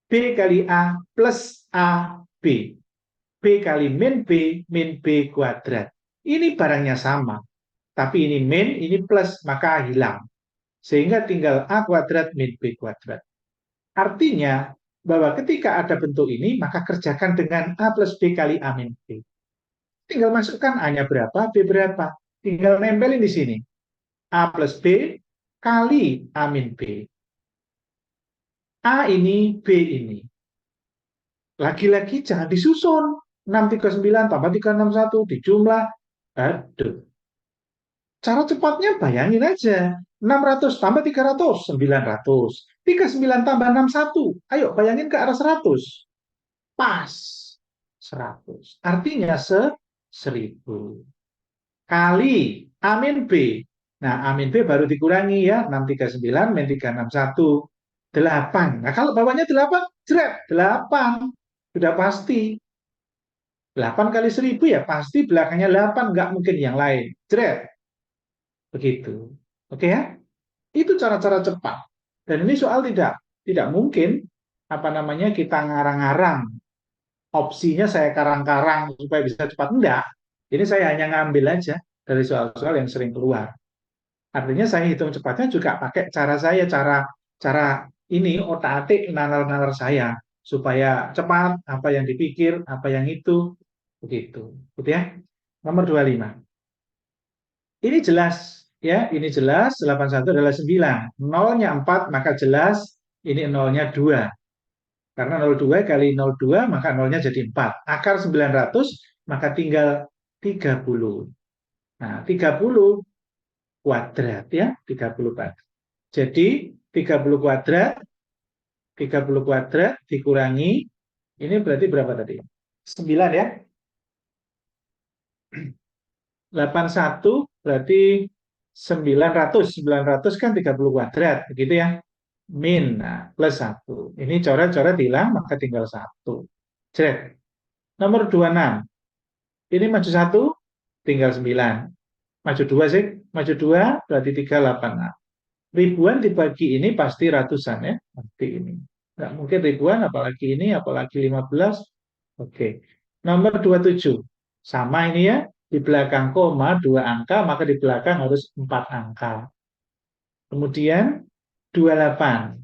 B kali A plus A, B. kali min B kuadrat. Ini barangnya sama, tapi ini min, ini plus, maka hilang. Sehingga tinggal A kuadrat min B kuadrat. Artinya bahwa ketika ada bentuk ini, maka kerjakan dengan A plus B kali A min B. Tinggal masukkan A-nya berapa, B berapa. Tinggal nempelin di sini. A plus B kali A min B. A ini, B ini. Lagi-lagi jangan disusun. 639 tambah 361 dijumlah. Aduh. Cara cepatnya bayangin aja. 600 tambah 300, 900. 39 tambah 61. Ayo bayangin ke arah 100. Pas. 100. Artinya 1000. Kali A min B. Nah, A min B baru dikurangi ya. 639 min 361. 8. Nah, kalau bawahnya 8, jret. 8. Sudah pasti. 8 kali 1000 ya pasti belakangnya 8. Nggak mungkin yang lain. Jret. Begitu. Oke ya? Itu cara-cara cepat. Dan ini soal tidak mungkin apa namanya kita ngarang-ngarang. Opsinya saya karang-karang supaya bisa cepat. Enggak. Ini saya hanya ngambil aja dari soal-soal yang sering keluar. Artinya saya hitung cepatnya juga pakai cara saya, cara ini otak-atik nalar-nalar saya supaya cepat apa yang dipikir, apa yang itu begitu. Gitu ya. Nomor 25. Ini jelas ya, ini jelas 81 adalah 9. Nolnya 4 maka jelas ini nolnya 2. Karena 02 kali 02 maka nolnya jadi 4. Akar 900 maka tinggal 30. Nah, 30 kuadrat ya, 30 kuadrat. Jadi 30 kuadrat dikurangi ini berarti berapa tadi? 9 ya. 81 berarti 900. 900 kan 30 kuadrat, begitu ya. Min, nah, plus 1. Ini coret-coret hilang, maka tinggal 1. Cret. Nomor 26. Ini maju 1, tinggal 9. Maju 2 sih. Maju 2 berarti 386. Ribuan dibagi ini pasti ratusan ya. Pasti ini. Nggak mungkin ribuan, apalagi ini, apalagi 15. Oke. Nomor 27. Sama ini ya. Di belakang koma 2 angka, maka di belakang harus 4 angka. Kemudian 28.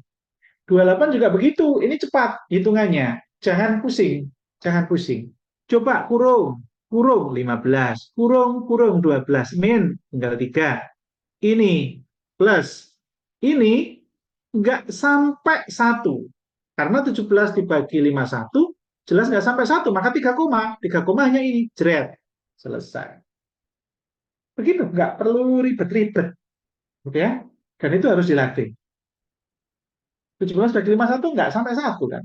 28 juga begitu. Ini cepat hitungannya. Jangan pusing. Jangan pusing. Coba kurung. Kurung 15. Kurung 12. Min tinggal 3. Ini plus. Ini nggak sampai 1. Karena 17 dibagi 51, jelas nggak sampai 1. Maka 3 koma. 3 koma hanya ini. Jret. Selesai. Begitu. Nggak perlu ribet-ribet. Oke ya? Dan itu harus dilatih. 17 bagi 51 nggak sampai 1 kan?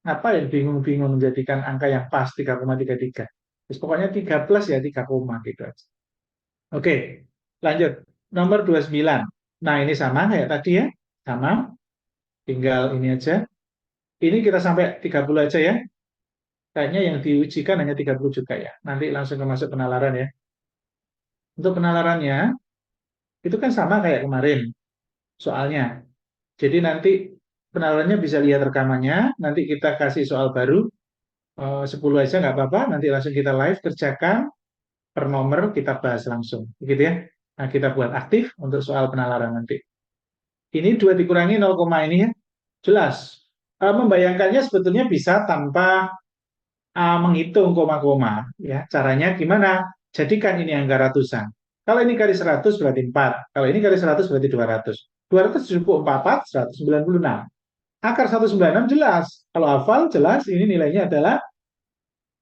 Ngapain bingung-bingung menjadikan angka yang pas 3,33. Terus pokoknya 3 plus ya 3 koma gitu aja. Oke, lanjut. Nomor 29. Nah, ini sama kayak tadi ya. Sama. Tinggal ini aja. Ini kita sampai 30 aja ya. Kayaknya yang diujikan hanya 30 juga ya. Nanti langsung masuk penalaran ya. Untuk penalarannya, itu kan sama kayak kemarin soalnya. Jadi nanti penalarannya bisa lihat rekamannya. Nanti kita kasih soal baru. 10 aja nggak apa-apa, nanti langsung kita live, kerjakan per nomor, kita bahas langsung, gitu ya. Nah, kita buat aktif untuk soal penalaran nanti. Ini 2 dikurangi 0, ini ya, jelas. Membayangkannya sebetulnya bisa tanpa menghitung koma-koma. Ya. Caranya gimana? Jadikan ini angka ratusan. Kalau ini kali 100 berarti 4. Kalau ini kali 100 berarti 200. 274, 196. Akar 196 jelas. Kalau hafal jelas ini nilainya adalah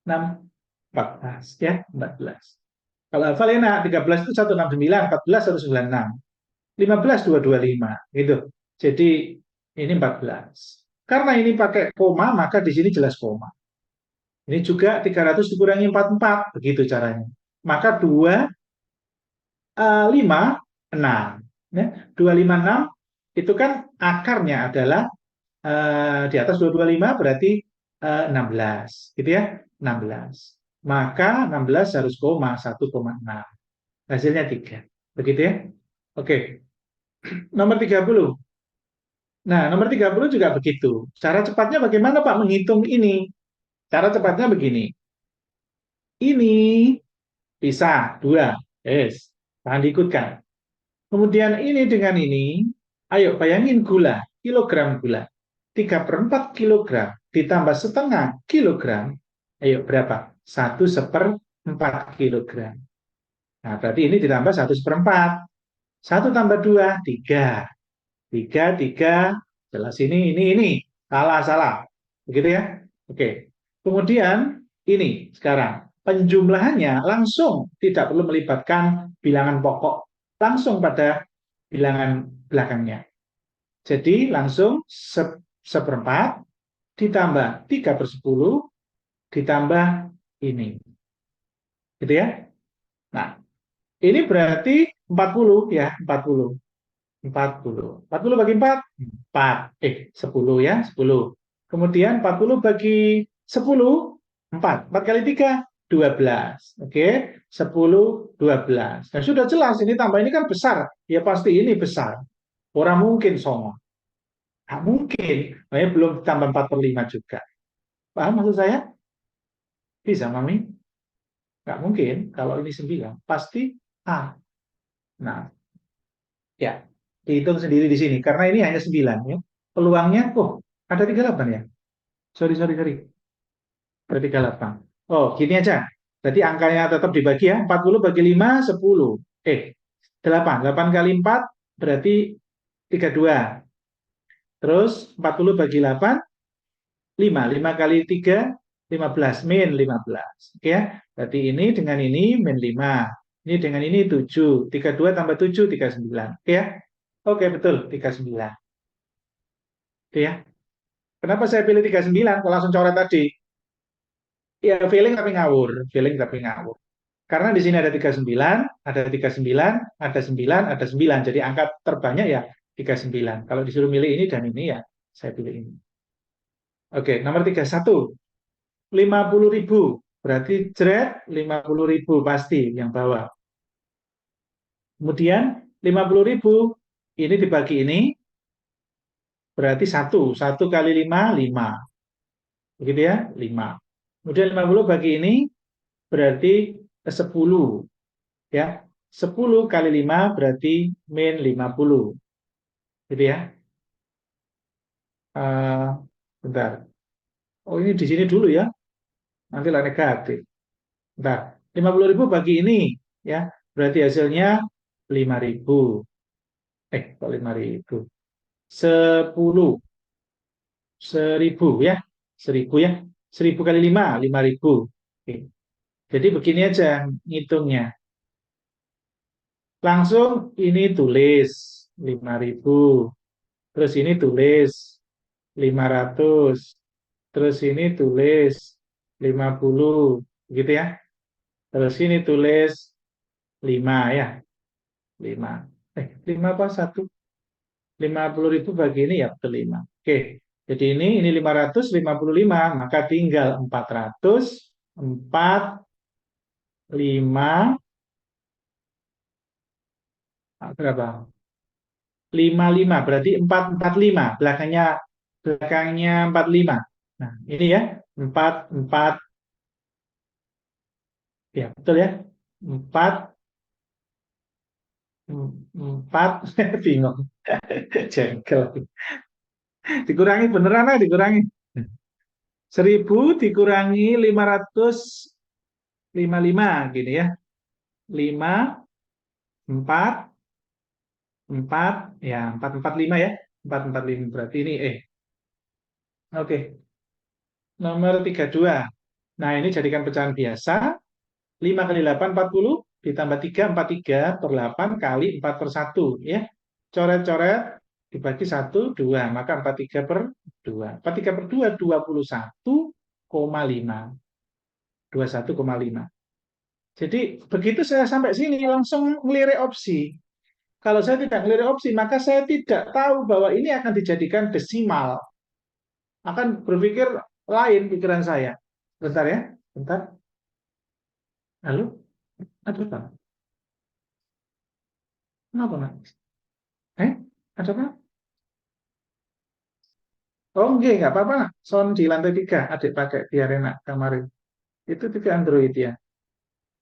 6, 14 ya, 14. Kalau hafal enak, 13 itu 169, 14 196. 15 225 gitu. Jadi ini 14. Karena ini pakai koma, maka di sini jelas koma. Ini juga 300 dikurangi 44, begitu caranya. Maka 2 5 6 ya. 256 itu kan akarnya adalah di atas 225 berarti 16 gitu ya, 16. Maka 16 harus koma 1,6. Hasilnya 3. Begitu ya. Oke. Nomor 30. Nah, nomor 30 juga begitu. Cara cepatnya bagaimana Pak menghitung ini? Cara cepatnya begini. Ini pisah, dua. Yes, tahan diikutkan. Kemudian ini dengan ini, ayo bayangin gula, kilogram gula. 3/4 kilogram ditambah setengah kilogram, ayo berapa? 1/4 kilogram. Nah, berarti ini ditambah 1/4. 1 tambah 2, 3. 3, jelas ini. Salah, salah. Begitu ya? Oke. Kemudian ini sekarang. Penjumlahannya langsung tidak perlu melibatkan bilangan pokok. Langsung pada bilangan belakangnya. Jadi langsung seperempat ditambah 3/10 ditambah ini. Gitu ya? Nah, ini berarti 40 ya, 40. 40 bagi 4, 4. 10 ya, 10. Kemudian 40 bagi 10, 4. 4 kali 3, 12. Oke, 10, 12. Nah, sudah jelas ini tambah ini kan besar. Ya pasti ini besar. Orang mungkin songo. Nggak mungkin. Makanya belum tambah 4/5 juga. Paham maksud saya? Bisa, Mami? Nggak mungkin. Kalau ini 9, pasti A. Nah, ya, dihitung sendiri di sini. Karena ini hanya 9 ya. Peluangnya, oh, ada 38 ya? Sorry. Ada 38. Oh, gini aja. Berarti angkanya tetap dibagi ya. 40 bagi 5, 10. 8. 8 kali 4 berarti 32. Terus 40 bagi 8, 5. 5 kali 3, 15. Min 15. Oke ya. Berarti ini dengan ini min 5. Ini dengan ini 7. 32 tambah 7, 39. Oke ya. Oke, betul. 39. Oke ya. Kenapa saya pilih 39? Kalau langsung coret tadi. Ya, feeling tapi ngawur. Karena di sini ada 39, ada 39, ada 9, ada 9. Jadi angka terbanyak ya 39. Kalau disuruh milih ini dan ini ya saya pilih ini. Oke, nomor 31. 50.000. Berarti jret 50.000 pasti yang bawah. Kemudian 50.000 ini dibagi ini berarti 1. 1 kali 5, 5. Begitu ya, 5. Kemudian 50 bagi ini berarti 10. Ya, 10 kali 5 berarti min 50. Gitu ya. Eh, bentar. Oh, ini di sini dulu ya. Nanti lah negatif. Bentar. 50.000 bagi ini. Ya. Berarti hasilnya 5.000. Kok 5.000? 10. 1.000 ya. 1.000 ya. 1.000 kali 5, 5.000. Oke. Jadi begini aja ngitungnya. Langsung ini tulis 5.000. Terus ini tulis 500. Terus ini tulis 50, gitu ya. Terus ini tulis 5 ya, 5. 5 apa 1? 50.000 bagi ini ya betul 5. Oke, jadi ini 555, maka tinggal 445, berapa? 55, berarti 445, belakangnya 45. Nah, ini ya, 4 ya betul ya. 4 4 bingung. Jengkel. Dikurangi beneran lah, dikurangi. 1.000 dikurangi 555 gini ya. 5, 4, 4, ya 445 ya. 445 berarti ini Oke, nomor 32. Nah, ini jadikan pecahan biasa. 5 kali 8, 40. Ditambah 3, 43 per 8 kali 4/1 ya. Coret-coret dibagi 1, 2. Maka 43 per 2. 43 per 2, 21,5. 21,5. Jadi begitu saya sampai sini langsung melirik opsi. Kalau saya tidak melirik opsi, maka saya tidak tahu bahwa ini akan dijadikan desimal. Akan berpikir lain pikiran saya. Bentar ya, bentar. Halo, ada apa? Kenapa, Nak? Ada apa? Oh, enggak apa-apa. Sound di lantai 3, adik pakai biar enak kemarin. Itu TV Android ya.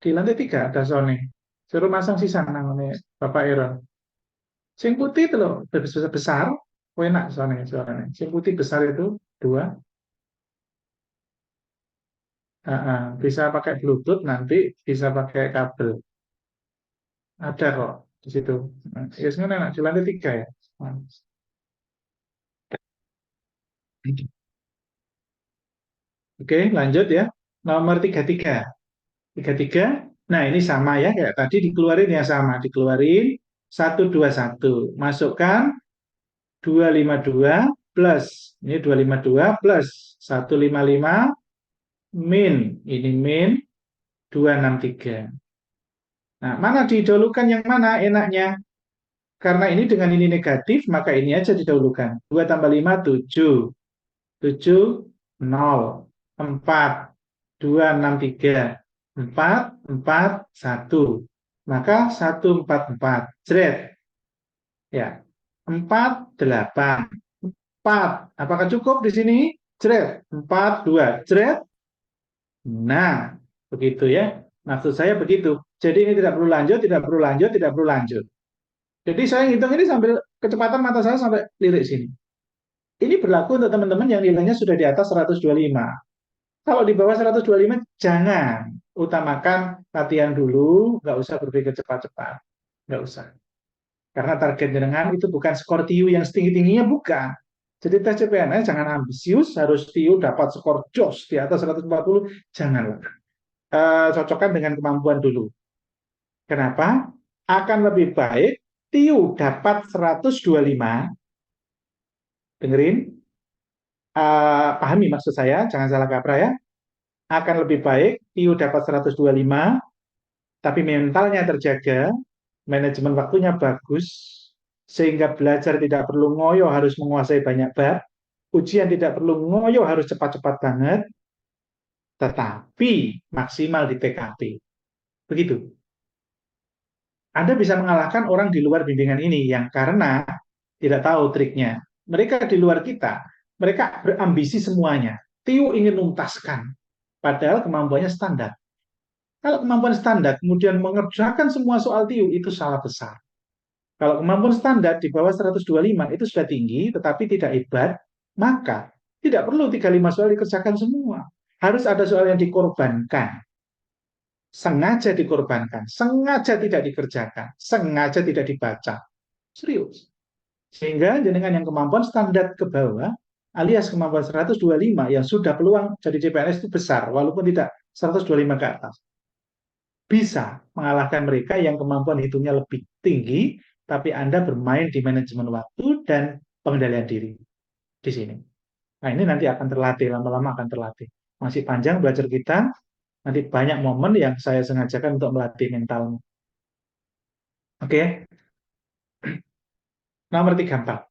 Di lantai 3 ada zone. Suruh masang sisa namanya Bapak Aaron. Sing putih itu loh, besar, besar. Enak zone, zone. Sing putih besar itu dua. Bisa pakai Bluetooth nanti, bisa pakai kabel. Ada kok di situ. Ya sebenarnya enak di lantai 3 ya. Nah, oke, lanjut ya. Nomor 33. 33. Nah, ini sama ya kayak tadi dikeluarin ya sama, dikeluarin 121. Masukkan 252 plus ini 252 plus 155 min ini min 263. Nah, mana didahulukan yang mana enaknya? Karena ini dengan ini negatif, maka ini aja didahulukan. 2 tambah 5, 7. 7, 0. 4, 2, 6, 3. 4, 4, 1. Maka 1, 4, 4. Jret. Ya. 4, 8. 4. Apakah cukup di sini? Jret. 4, 2. Jret. Nah, begitu ya. Maksud saya begitu. Jadi ini tidak perlu lanjut, tidak perlu lanjut, tidak perlu lanjut. Jadi saya ngitung ini sambil kecepatan mata saya sampai lirik sini. Ini berlaku untuk teman-teman yang nilainya sudah di atas 125. Kalau di bawah 125, jangan. Utamakan latihan dulu, nggak usah berpikir cepat-cepat. Nggak usah. Karena target jenengan itu bukan skor TIU yang setinggi-tingginya, bukan. Jadi tes CPNS jangan ambisius, harus TIU dapat skor jos di atas 140, janganlah. Cocokkan dengan kemampuan dulu. Kenapa? Akan lebih baik TIU dapat 125, dengerin, pahami maksud saya, jangan salah kaprah ya, akan lebih baik TIU dapat 125, tapi mentalnya terjaga, manajemen waktunya bagus, sehingga belajar tidak perlu ngoyo harus menguasai banyak bab, ujian tidak perlu ngoyo harus cepat-cepat banget, tetapi maksimal di TKP. Begitu. Anda bisa mengalahkan orang di luar bimbingan ini yang karena tidak tahu triknya. Mereka di luar kita, mereka berambisi semuanya. TIU ingin nuntaskan, padahal kemampuannya standar. Kalau kemampuan standar kemudian mengerjakan semua soal TIU, itu salah besar. Kalau kemampuan standar di bawah 125 itu sudah tinggi, tetapi tidak hebat, maka tidak perlu 35 soal dikerjakan semua. Harus ada soal yang dikorbankan. Sengaja dikorbankan, sengaja tidak dikerjakan, sengaja tidak dibaca. Serius. Sehingga dengan yang kemampuan standar ke bawah, alias kemampuan 125 yang sudah peluang jadi CPNS itu besar, walaupun tidak 125 ke atas. Bisa mengalahkan mereka yang kemampuan hitungnya lebih tinggi, tapi Anda bermain di manajemen waktu dan pengendalian diri di sini. Nah, ini nanti akan terlatih, lama-lama akan terlatih. Masih panjang belajar kita, nanti banyak momen yang saya sengajakan untuk melatih mentalnya. Oke, nomor 34.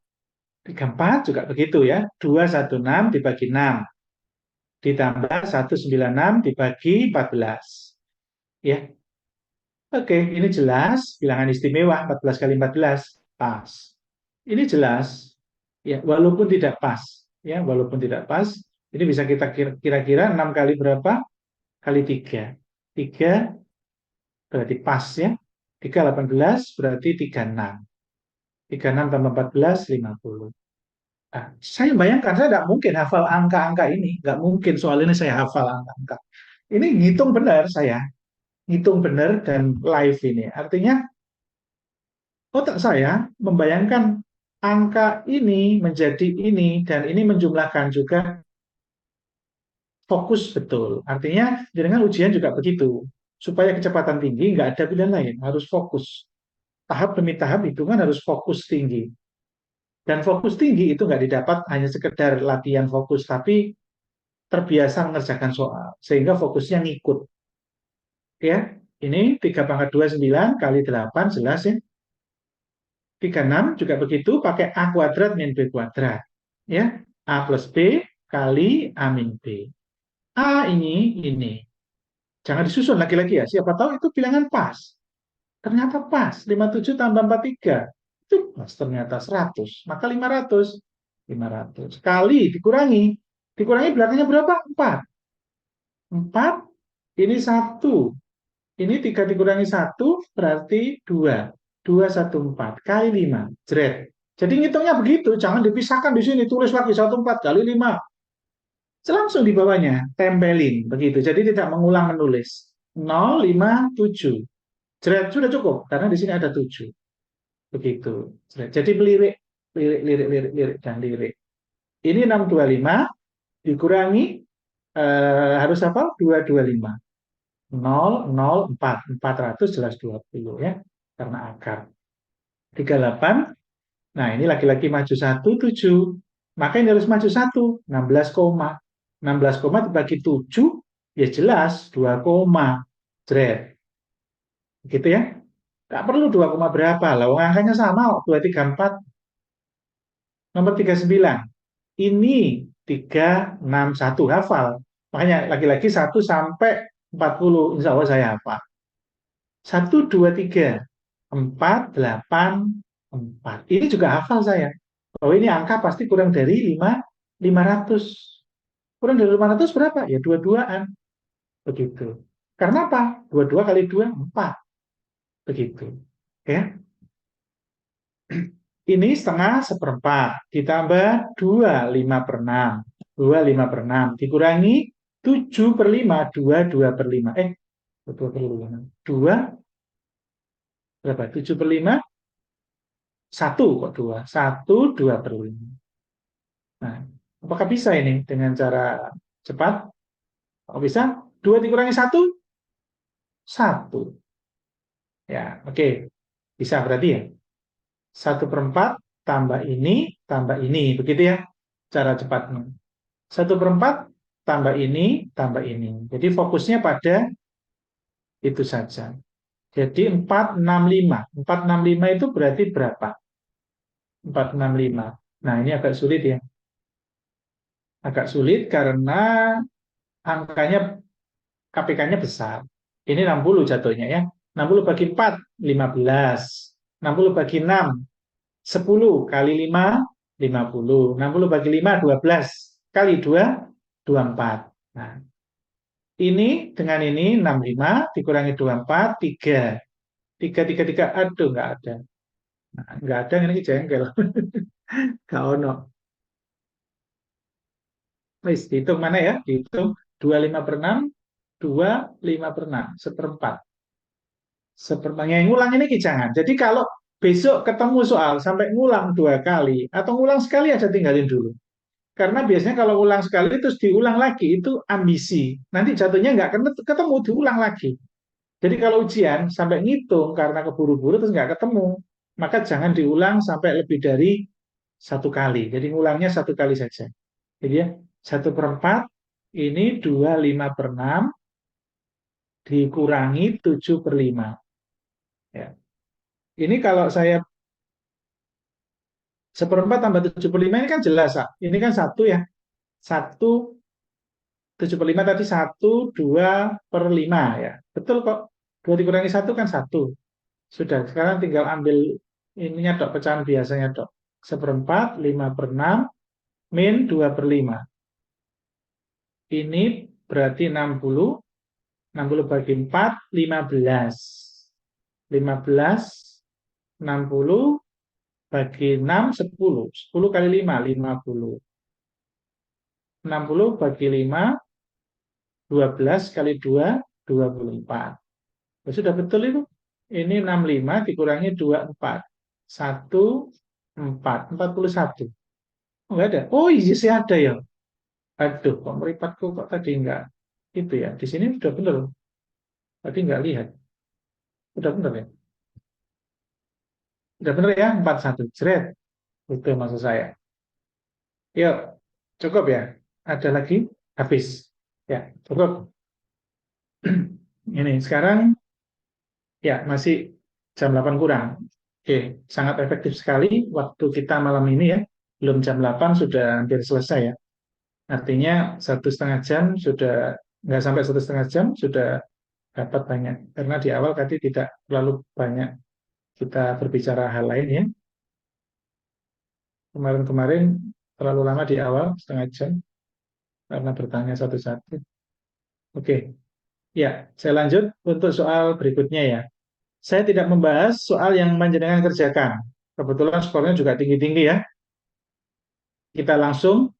34 juga begitu ya, 216 dibagi 6, ditambah 196 dibagi 14. Ya, oke, ini jelas, bilangan istimewa 14 kali 14, pas. Ini jelas, ya, walaupun tidak pas. Ya, walaupun tidak pas, ini bisa kita kira-kira 6 kali berapa? Kali 3. 3 berarti pas ya. 3, 18 berarti 36. 36 tambah 14, 50. Nah, saya bayangkan, saya tidak mungkin hafal angka-angka ini. Nggak mungkin soal ini saya hafal angka-angka. Ini ngitung benar saya. Ngitung benar dan live ini. Artinya otak saya membayangkan angka ini menjadi ini dan ini menjumlahkan juga fokus betul. Artinya dengan ujian juga begitu. Supaya kecepatan tinggi nggak ada pilihan lain, harus fokus. Tahap demi tahap hitungan harus fokus tinggi. Dan fokus tinggi itu nggak didapat hanya sekedar latihan fokus, tapi terbiasa mengerjakan soal sehingga fokusnya ngikut. Ya, ini 3 pangkat 2 9 kali 8 jelas ya. 36 juga begitu pakai A kuadrat min B kuadrat. Ya, A plus B kali A min B. A ini. Jangan disusun lagi-lagi ya. Siapa tahu itu bilangan pas. Ternyata pas. 57 tambah 43. Itu pas ternyata 100. Maka 500. 500. Kali dikurangi. Dikurangi belakangnya berapa? 4. 4. Ini 1. Ini 3 dikurangi 1 berarti 2. 214 kali 5. Jret. Jadi ngitungnya begitu, jangan dipisahkan di sini, tulis lagi 14 kali 5. Langsung di bawahnya, tempelin. Begitu, jadi tidak mengulang menulis. 057. Jret, sudah cukup, karena di sini ada 7. Begitu. Jret. Jadi melirik, lirik, lirik, lirik, lirik, dan lirik. Ini 625 dikurangi, harus apa? 225. 004, 400 jelas 20 ya, karena akar. 38, nah ini lagi-lagi maju 1, 7. Maka ini harus maju 1, 16 koma. 16 koma dibagi 7, ya jelas 2 koma. Jret. Gitu ya. Nggak perlu 2 koma berapa, lah angkanya sama kok, 234. Nomor 39, ini 361, hafal. Makanya lagi-lagi 1 sampai 40, insya Allah saya hafal. 1, 2, 3, 4, 8, 4. Ini juga hafal saya. Bahwa ini angka pasti kurang dari 500. Kurang dari 500 berapa? Ya dua-duaan. Begitu. Karena apa? 22 kali 2, 4. Begitu. Ya. Ini setengah seperempat. Ditambah 2, 5 per 6. 2, 5 per 6. Dikurangi 7 per 5. 2, 2 per 5. 2 per 5. 2, berapa? 7 per 5. 1 kok 2. 1, 2 per 5. Nah, apakah bisa ini dengan cara cepat? Kalau bisa, 2 dikurangi 1, 1. Ya, oke. Bisa berarti ya. 1/4 tambah ini. Begitu ya cara cepatnya. 1/4 tambah ini, tambah ini. Jadi fokusnya pada itu saja. Jadi 465. 465 itu berarti berapa? 465. Nah, ini agak sulit ya. Agak sulit karena angkanya KPK-nya besar. Ini 60 jatuhnya ya. 60 bagi 4, 15. 60 bagi 6, 10 kali 5, 50. 60 bagi 5, 12. Kali 2, 24. Nah, ini dengan ini 65 dikurangi 24, 3. 3, 3, 3. Aduh, nggak ada. Nah, nggak ada, ini jengkel. Nggak ono. Wis, dihitung mana ya? Dihitung 25 per 6, 25 per 6, seperempat. Sepertinya ngulang ini jangan. Jadi kalau besok ketemu soal sampai ngulang 2 kali atau ngulang sekali aja tinggalin dulu. Karena biasanya kalau ulang sekali terus diulang lagi itu ambisi. Nanti jatuhnya nggak ketemu diulang lagi. Jadi kalau ujian sampai ngitung karena keburu-buru terus nggak ketemu, maka jangan diulang sampai lebih dari 1 kali. Jadi ngulangnya 1 kali saja. Jadi ya 1/4 ini 25 per 6 dikurangi 7 per 5. Ya. Ini kalau saya 1/4 tambah 7 per 5 ini kan jelas, Pak. Ini kan 1 ya. 1, 7 per 5 tadi 1, 2 per 5 ya. Betul kok. 2 dikurangi 1 kan 1. Sudah, sekarang tinggal ambil ininya dok, pecahan biasanya dok. 1/4, 5 per 6, min 2 per 5. Ini berarti 60. 60 bagi 4, 15. 15, 60 bagi 6, 10. 10 kali 5, 50. 60 bagi 5, 12 kali 2, 24. Ya, sudah betul itu. Ini 65 dikurangi 24. 1, 4. 41. Oh, enggak ada. Oh iya sih ada ya. Aduh, kok meripatku kok tadi enggak. Itu ya, di sini sudah benar. Tadi enggak lihat. Sudah benar ya. Sudah benar ya, 41. Jret. Itu maksud saya. Yuk, cukup ya. Ada lagi? Habis. Ya, cukup. Ini sekarang ya masih jam 8 kurang. Oke, sangat efektif sekali waktu kita malam ini ya. Belum jam 8 sudah hampir selesai ya. Artinya 1,5 jam sudah, nggak sampai 1,5 jam sudah dapat banyak. Karena di awal tadi tidak terlalu banyak kita berbicara hal lain ya. Kemarin-kemarin terlalu lama di awal, 1,5 jam, karena bertanya satu-satu. Oke, Ya, saya lanjut untuk soal berikutnya ya. Saya tidak membahas soal yang panjenengan kerjakan. Kebetulan skornya juga tinggi-tinggi ya. Kita langsung,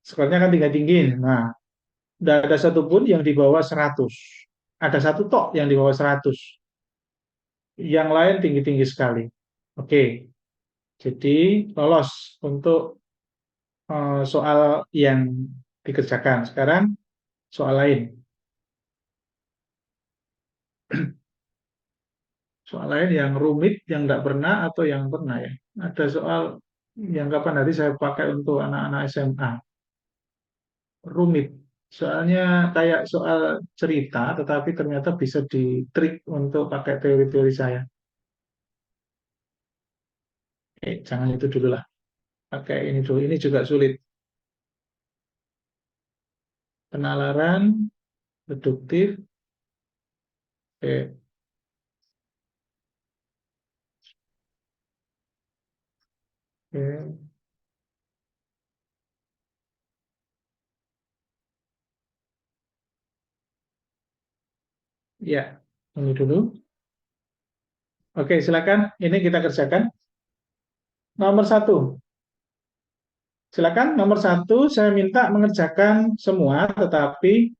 skornya kan tinggi-tinggi. Nah, tidak ada satupun yang di bawah 100. Ada satu tok yang di bawah 100. Yang lain tinggi-tinggi sekali. Oke, jadi lolos untuk soal yang dikerjakan. Sekarang soal lain. Soal lain yang rumit, yang tidak pernah, atau yang pernah ya. Ada soal yang kapan nanti saya pakai untuk anak-anak SMA. Rumit. Soalnya kayak soal cerita, tetapi ternyata bisa ditrik untuk pakai teori-teori saya. Jangan itu dulu lah. Pakai ini dulu. Ini juga sulit. Penalaran, deduktif. Oke. Oke. Ya, ini dulu. Oke, silakan. Ini kita kerjakan. Nomor satu. Silakan. Nomor satu, saya minta mengerjakan semua, tetapi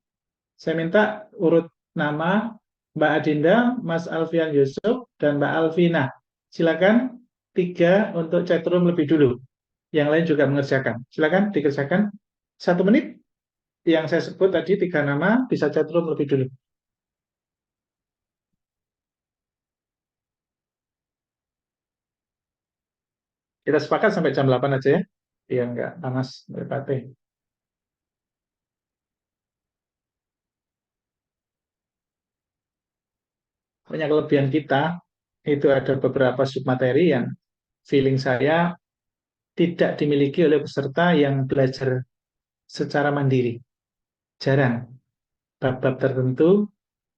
saya minta urut nama Mbak Adinda, Mas Alfian Yusuf, dan Mbak Alvina. Silakan tiga untuk chatroom lebih dulu. Yang lain juga mengerjakan. Silakan dikerjakan. 1 menit yang saya sebut tadi tiga nama bisa chatroom lebih dulu. Kita sepakat sampai jam 8 aja ya. Biar nggak panas meripate. Punya kelebihan kita itu ada beberapa submateri yang feeling saya tidak dimiliki oleh peserta yang belajar secara mandiri. Jarang. Bab-bab tertentu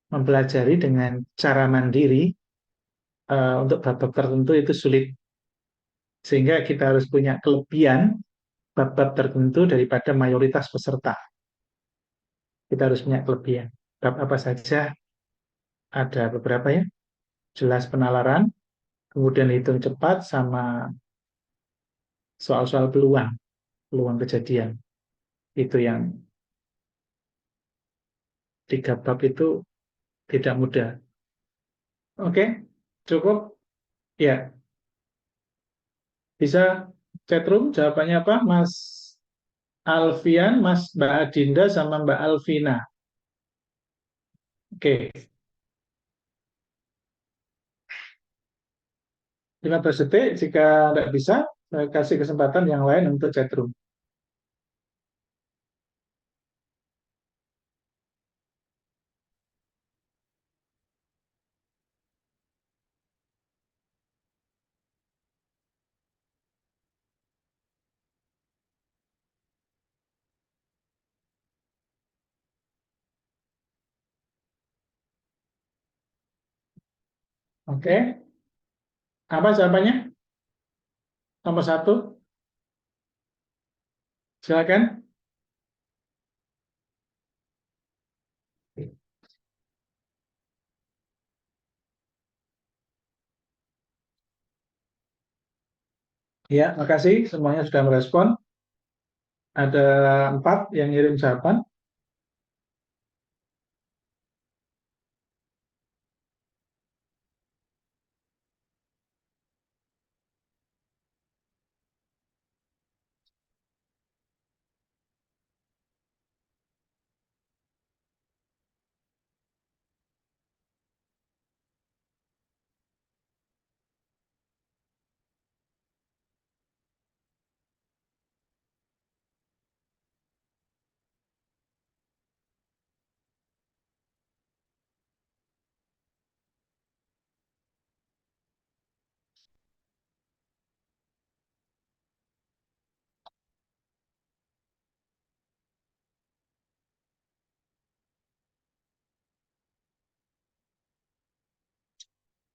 mempelajari dengan cara mandiri untuk bab-bab tertentu itu sulit. Sehingga kita harus punya kelebihan bab-bab tertentu daripada mayoritas peserta. Kita harus punya kelebihan. Bab apa saja ada beberapa ya. Jelas penalaran, kemudian hitung cepat sama soal-soal peluang, peluang kejadian. Itu yang tiga bab itu tidak mudah. Oke, cukup. Ya, bisa chatroom jawabannya apa, Mas Alfian, Mas Mbak Adinda, sama Mbak Alvina. Oke, 15 detik. Jika tidak bisa, saya kasih kesempatan yang lain untuk chatroom. Oke, apa jawabannya? Nomor satu, silakan. Ya, makasih. Semuanya sudah merespon. Ada 4 yang ngirim jawaban.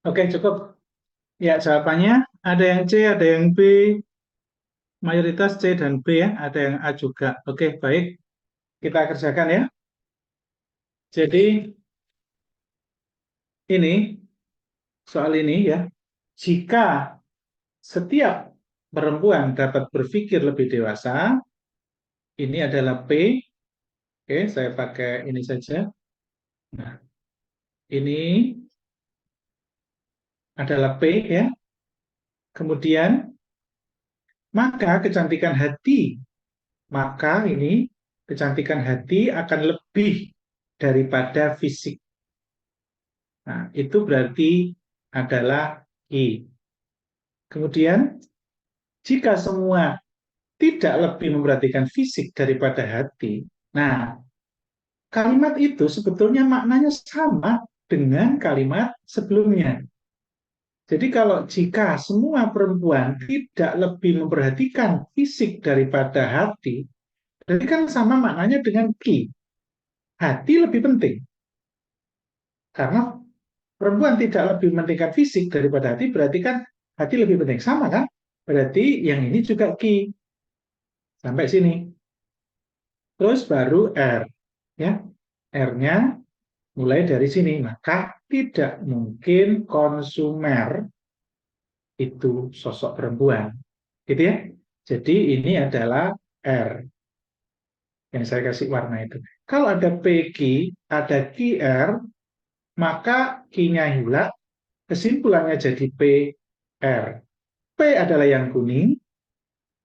Oke, cukup. Ya, jawabannya ada yang C, ada yang B, mayoritas C dan B ya, ada yang A juga. Oke, baik. Kita kerjakan ya. Jadi ini soal ini ya, jika setiap perempuan dapat berpikir lebih dewasa, ini adalah P. Oke, saya pakai ini saja. Nah, ini adalah P ya. Kemudian maka kecantikan hati, maka ini kecantikan hati akan lebih daripada fisik. Nah, itu berarti adalah I. Kemudian jika semua tidak lebih memperhatikan fisik daripada hati, nah kalimat itu sebetulnya maknanya sama dengan kalimat sebelumnya. Jadi kalau jika semua perempuan tidak lebih memperhatikan fisik daripada hati, berarti kan sama maknanya dengan ki. Hati lebih penting. Karena perempuan tidak lebih mementingkan fisik daripada hati, berarti kan hati lebih penting. Sama kan? Berarti yang ini juga ki. Sampai sini. Terus baru R. Ya, R-nya mulai dari sini. Maka tidak mungkin konsumer itu sosok perempuan. Gitu ya. Jadi ini adalah R yang saya kasih warna itu. Kalau ada PQ, ada QR, maka Q-nya hilang, kesimpulannya jadi PR. P adalah yang kuning,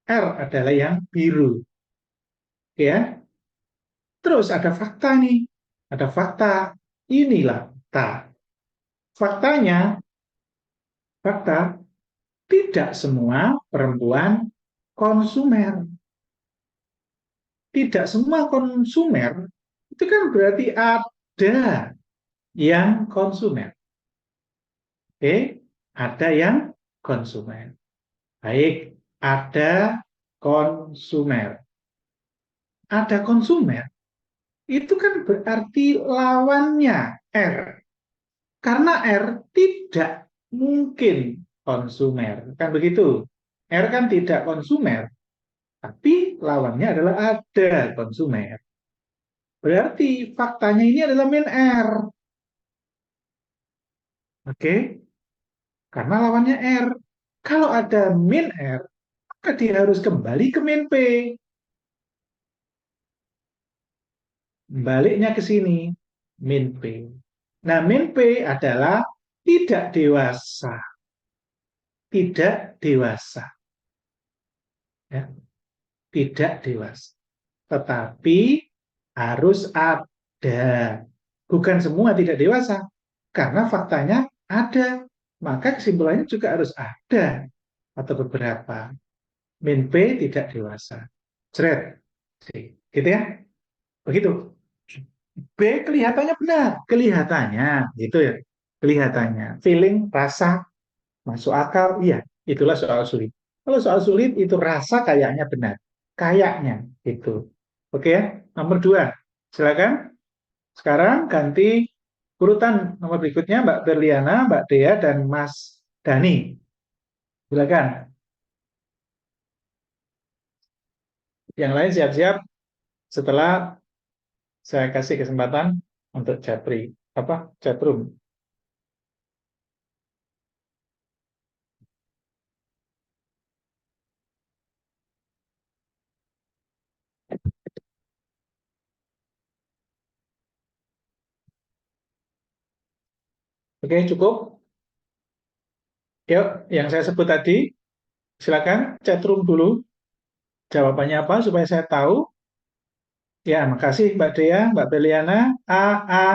R adalah yang biru. Ya. Terus ada fakta nih. Ada fakta. Inilah fakta. Faktanya, fakta tidak semua perempuan konsumer. Tidak semua konsumer itu kan berarti ada yang konsumer. Oke, ada yang konsumer. Baik, ada konsumer. Ada konsumer, itu kan berarti lawannya R. Karena R tidak mungkin konsumer. Kan begitu? R kan tidak konsumer, tapi lawannya adalah ada konsumer. Berarti faktanya ini adalah min R. Oke? Karena lawannya R. Kalau ada min R, maka dia harus kembali ke min P. Baliknya ke sini, min P. Nah, min P adalah tidak dewasa. Tidak dewasa. Ya, tidak dewasa. Tetapi harus ada. Bukan semua tidak dewasa. Karena faktanya ada. Maka kesimpulannya juga harus ada. Atau beberapa. Min P tidak dewasa. Cret. Gitu ya. Begitu. B kelihatannya benar. Kelihatannya. Gitu ya. Kelihatannya. Feeling, rasa, masuk akal. Iya. Itulah soal sulit. Kalau soal sulit itu rasa kayaknya benar. Kayaknya. Itu. Oke ya. Nomor 2. Silakan. Sekarang ganti urutan nomor berikutnya Mbak Berliana, Mbak Dea, dan Mas Dani. Silakan. Yang lain siap-siap setelah saya kasih kesempatan untuk chatri, chatroom. Oke, cukup. Yuk, yang saya sebut tadi, silakan chatroom dulu. Jawabannya apa supaya saya tahu. Ya, makasih Mbak Dea, Mbak Beliana. A, A,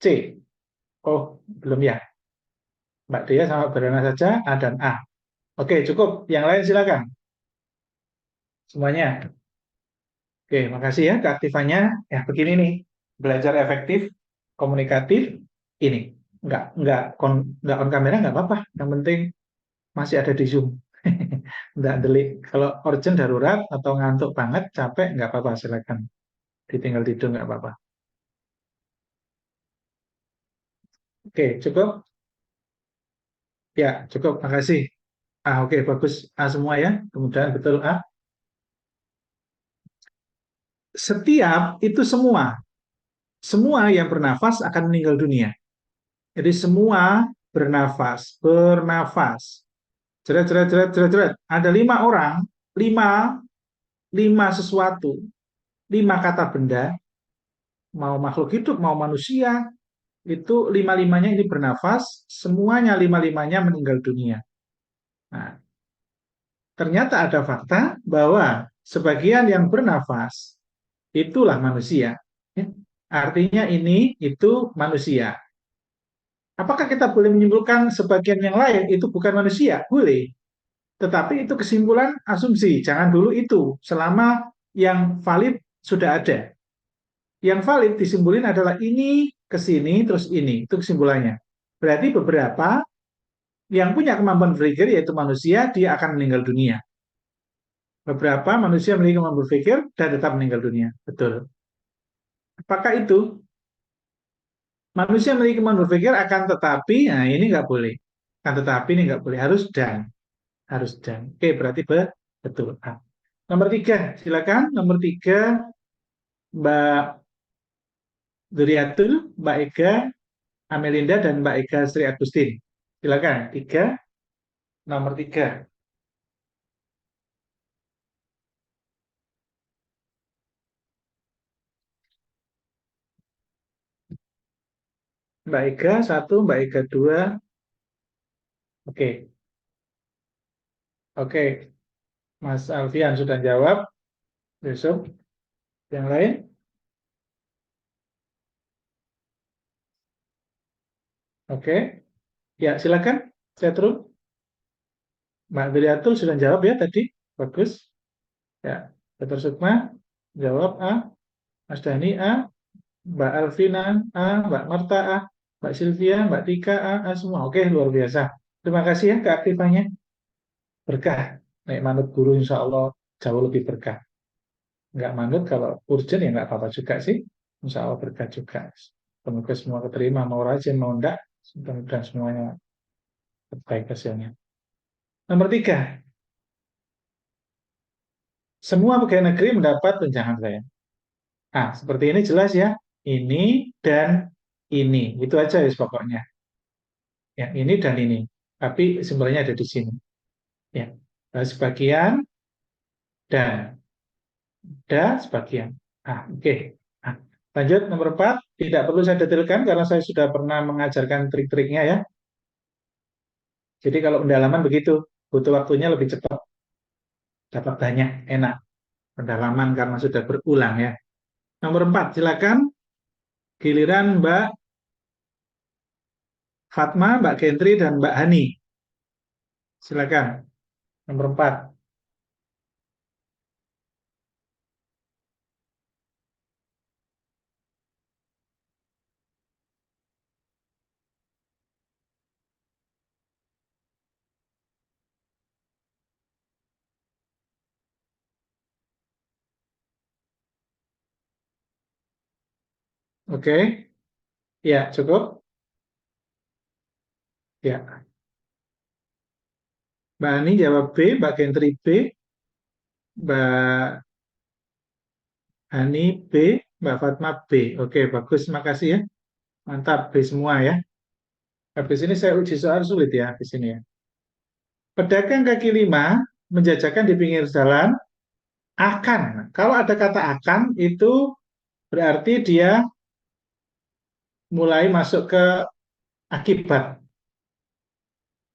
C. Oh, belum ya. Mbak Dea sama Mbak Beliana saja, A dan A. Oke, cukup. Yang lain silakan. Semuanya. Oke, makasih ya keaktifannya. Ya, begini nih. Belajar efektif, komunikatif, ini. Nggak on kamera nggak apa-apa. Yang penting masih ada di Zoom. Nggak delik. Kalau urgent darurat atau ngantuk banget, capek, nggak apa-apa, silakan. Ditinggal tidur, nggak apa-apa. Oke, cukup? Ya, cukup. Makasih. Oke, bagus. Semua ya. Kemudian betul A. Setiap itu semua. Semua yang bernafas akan meninggal dunia. Jadi semua bernafas, bernafas. Jeret, jeret, jeret, jeret, jeret. Ada 5 orang, lima, lima sesuatu, 5 kata benda, mau makhluk hidup, mau manusia, itu lima-limanya ini bernafas, semuanya lima-limanya meninggal dunia. Nah, ternyata ada fakta bahwa sebagian yang bernafas itulah manusia. Ya. Artinya ini itu manusia. Apakah kita boleh menyimpulkan sebagian yang lain itu bukan manusia? Boleh. Tetapi itu kesimpulan asumsi. Jangan dulu itu. Selama yang valid sudah ada. Yang valid disimpulin adalah ini ke sini terus ini. Itu kesimpulannya. Berarti beberapa yang punya kemampuan berpikir yaitu manusia dia akan meninggal dunia. Beberapa manusia memiliki kemampuan berpikir dan tetap meninggal dunia. Betul. Apakah itu? Manusia memiliki kemampuan berpikir akan tetapi, nah ini nggak boleh. Akan tetapi ini nggak boleh. Harus dan. Harus dan. Oke, berarti betul. Ah. Nomor 3, silakan. Nomor 3, Mbak Duriatul, Mbak Ega, Amelinda, dan Mbak Ega Sri Agustin. Silakan. 3, nomor 3. Mbak Ega 1, Mbak Ega 2. Oke, oke. Mas Alfian sudah jawab. Besok yang lain. Oke. Ya, silakan. Saya terus. Mbak Duriatul sudah jawab ya tadi. Bagus. Ya, Dr. Sukma jawab A. Mas Dani A. Mbak Alvina A, Mbak Marta A, Mbak Sylvia, Mbak Tika A, A semua. Oke, luar biasa. Terima kasih ya keaktifannya. Berkah. Nek manut guru insya Allah jauh lebih berkah. Nggak manut kalau urgent ya nggak apa-apa juga sih. Insya Allah berkah juga. Semoga semua keterima, mau rajin, mau enggak. Mudah-mudahan semuanya terbaik hasilnya. Nomor 3, semua pegawai negeri mendapat tunjangan saya. Ah, seperti ini jelas ya. Ini dan ini. Itu aja ya pokoknya. Ya, ini dan ini. Tapi simbolnya ada di sini. Ya, sebagian dan sebagian. Oke. Ah, lanjut nomor 4. Tidak perlu saya detailkan karena saya sudah pernah mengajarkan trik-triknya ya. Jadi kalau pendalaman begitu, butuh waktunya lebih cepat, dapat banyak, enak. Pendalaman karena sudah berulang ya. Nomor 4, silakan. Giliran Mbak Fatma, Mbak Gentri, dan Mbak Hani. Silakan. Nomor 4. Oke. Ya, cukup. Ya. Mbak Hani jawab B, Mbak Gentri B, Mbak Hani B, Mbak Fatma B. Oke, bagus. Makasih ya. Mantap, B semua ya. Habis ini saya uji soal sulit ya, habis ini ya. Pedagang kaki lima menjajakan di pinggir jalan akan. Kalau ada kata akan, itu berarti dia mulai masuk ke akibat.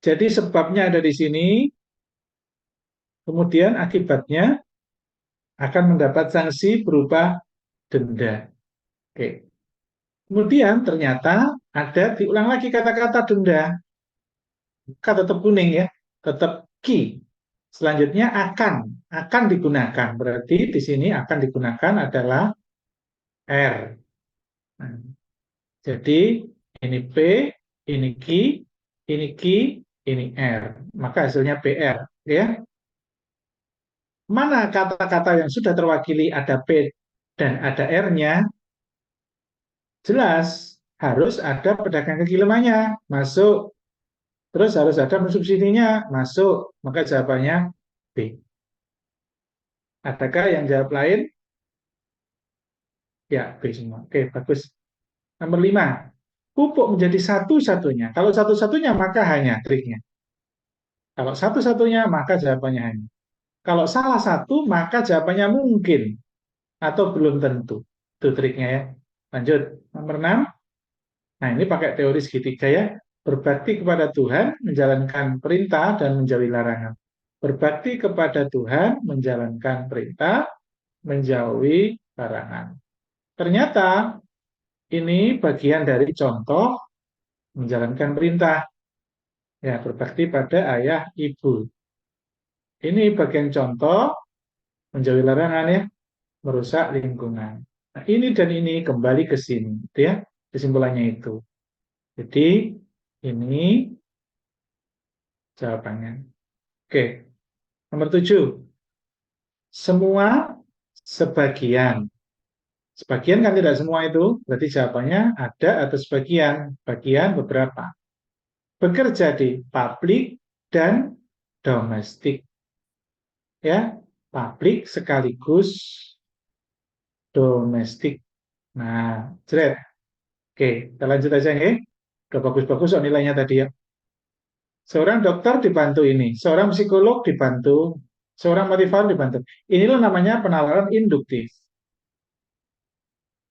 Jadi sebabnya ada di sini, kemudian akibatnya akan mendapat sanksi berupa denda. Oke. Kemudian ternyata ada diulang lagi kata-kata denda. K tetap kuning ya, tetap ki. Selanjutnya akan digunakan. Berarti di sini akan digunakan adalah R. Nah, jadi ini P, ini ki, ini ki, ini R. Maka hasilnya PR. Ya. Mana kata-kata yang sudah terwakili ada P dan ada R-nya, jelas harus ada pedagang kaki limanya masuk. Terus harus ada subsidinya masuk. Maka jawabannya B. Adakah yang jawab lain? Ya, B semua. Oke, bagus. Nomor 5. pupuk menjadi satu-satunya. Kalau satu-satunya maka hanya triknya. Kalau satu-satunya maka jawabannya hanya. Kalau salah satu maka jawabannya mungkin atau belum tentu. Itu triknya ya. Lanjut. Nomor 6. Nah, ini pakai teori segitiga ya. Berbakti kepada Tuhan, menjalankan perintah dan menjauhi larangan. Berbakti kepada Tuhan, menjalankan perintah, menjauhi larangan. Ternyata ini bagian dari contoh menjalankan perintah. Ya, berbakti pada ayah ibu. Ini bagian contoh menjauhi larangan ya, merusak lingkungan. Nah, ini dan ini kembali ke sini, gitu ya. Kesimpulannya itu. Jadi ini jawabannya. Oke, nomor 7. Semua sebagian. Sebagian kan tidak semua itu, berarti jawabannya ada atau sebagian, bagian beberapa. Bekerja di publik dan domestik. Ya, publik sekaligus domestik. Nah, jret. Oke, kita lanjut aja ya. Udah bagus-bagus soal nilainya tadi ya. Seorang dokter dibantu ini, seorang psikolog dibantu, seorang motivator dibantu. Inilah namanya penalaran induktif.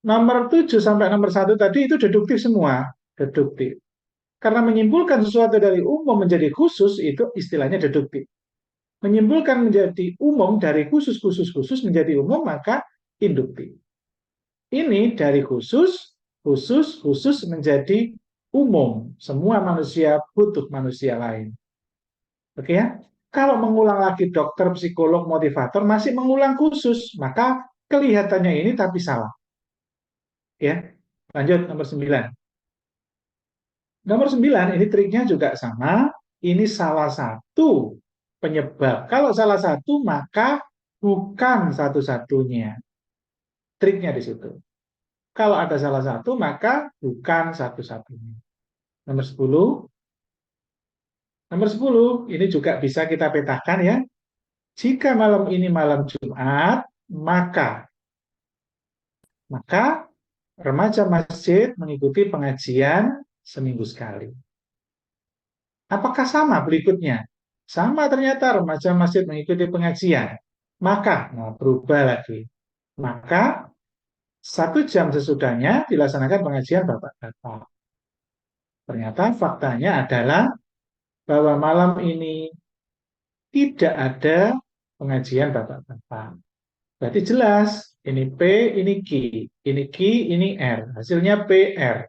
Nomor 7 sampai nomor 1 tadi itu deduktif semua. Deduktif. Karena menyimpulkan sesuatu dari umum menjadi khusus, itu istilahnya deduktif. Menyimpulkan menjadi umum dari khusus menjadi umum, maka induktif. Ini dari khusus menjadi umum. Semua manusia butuh manusia lain. Oke ya? Kalau mengulang lagi dokter, psikolog, motivator masih mengulang khusus, maka kelihatannya ini tapi salah. Ya. Lanjut nomor 9. Nomor 9 ini triknya juga sama. Ini salah satu penyebab. Kalau salah satu maka bukan satu-satunya. Triknya di situ. Kalau ada salah satu maka bukan satu-satunya. Nomor 10. Nomor 10 ini juga bisa kita petakan ya. Jika malam ini malam Jumat, maka remaja masjid mengikuti pengajian seminggu sekali. Apakah sama berikutnya? Sama ternyata remaja masjid mengikuti pengajian. Maka, nah berubah lagi. Maka 1 jam sesudahnya dilaksanakan pengajian bapak-bapak. Ternyata faktanya adalah bahwa malam ini tidak ada pengajian bapak-bapak. Berarti jelas, ini P, ini Q, ini Q, ini R. Hasilnya PR.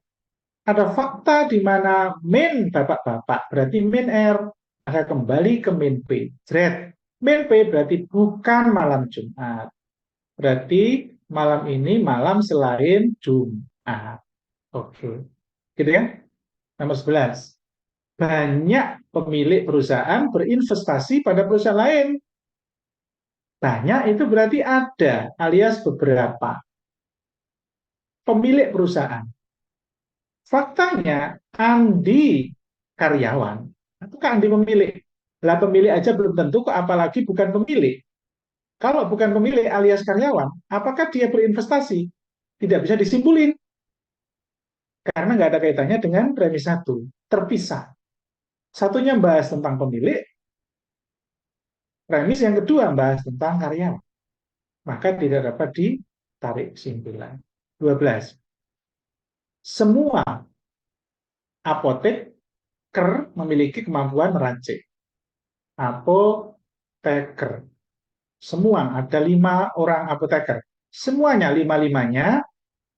Ada fakta di mana min bapak-bapak, berarti min R. Maka kembali ke min P. Jret. Min P berarti bukan malam Jumat. Berarti malam ini malam selain Jumat. Oke. Gitu ya. Nomor 11. Banyak pemilik perusahaan berinvestasi pada perusahaan lain. Banyak itu berarti ada alias beberapa pemilik perusahaan. Faktanya Andi karyawan. Apakah Andi pemilik? Lah pemilik aja belum tentu, apalagi bukan pemilik. Kalau bukan pemilik alias karyawan, apakah dia berinvestasi? Tidak bisa disimpulin. Karena nggak ada kaitannya dengan premis satu. Terpisah. Satunya bahas tentang pemilik, premis yang kedua bahas tentang karyawan. Maka tidak dapat ditarik kesimpulan. 12. Semua apoteker memiliki kemampuan meracik. Apoteker. Semua, ada 5 orang apoteker. Semuanya, 5-5-nya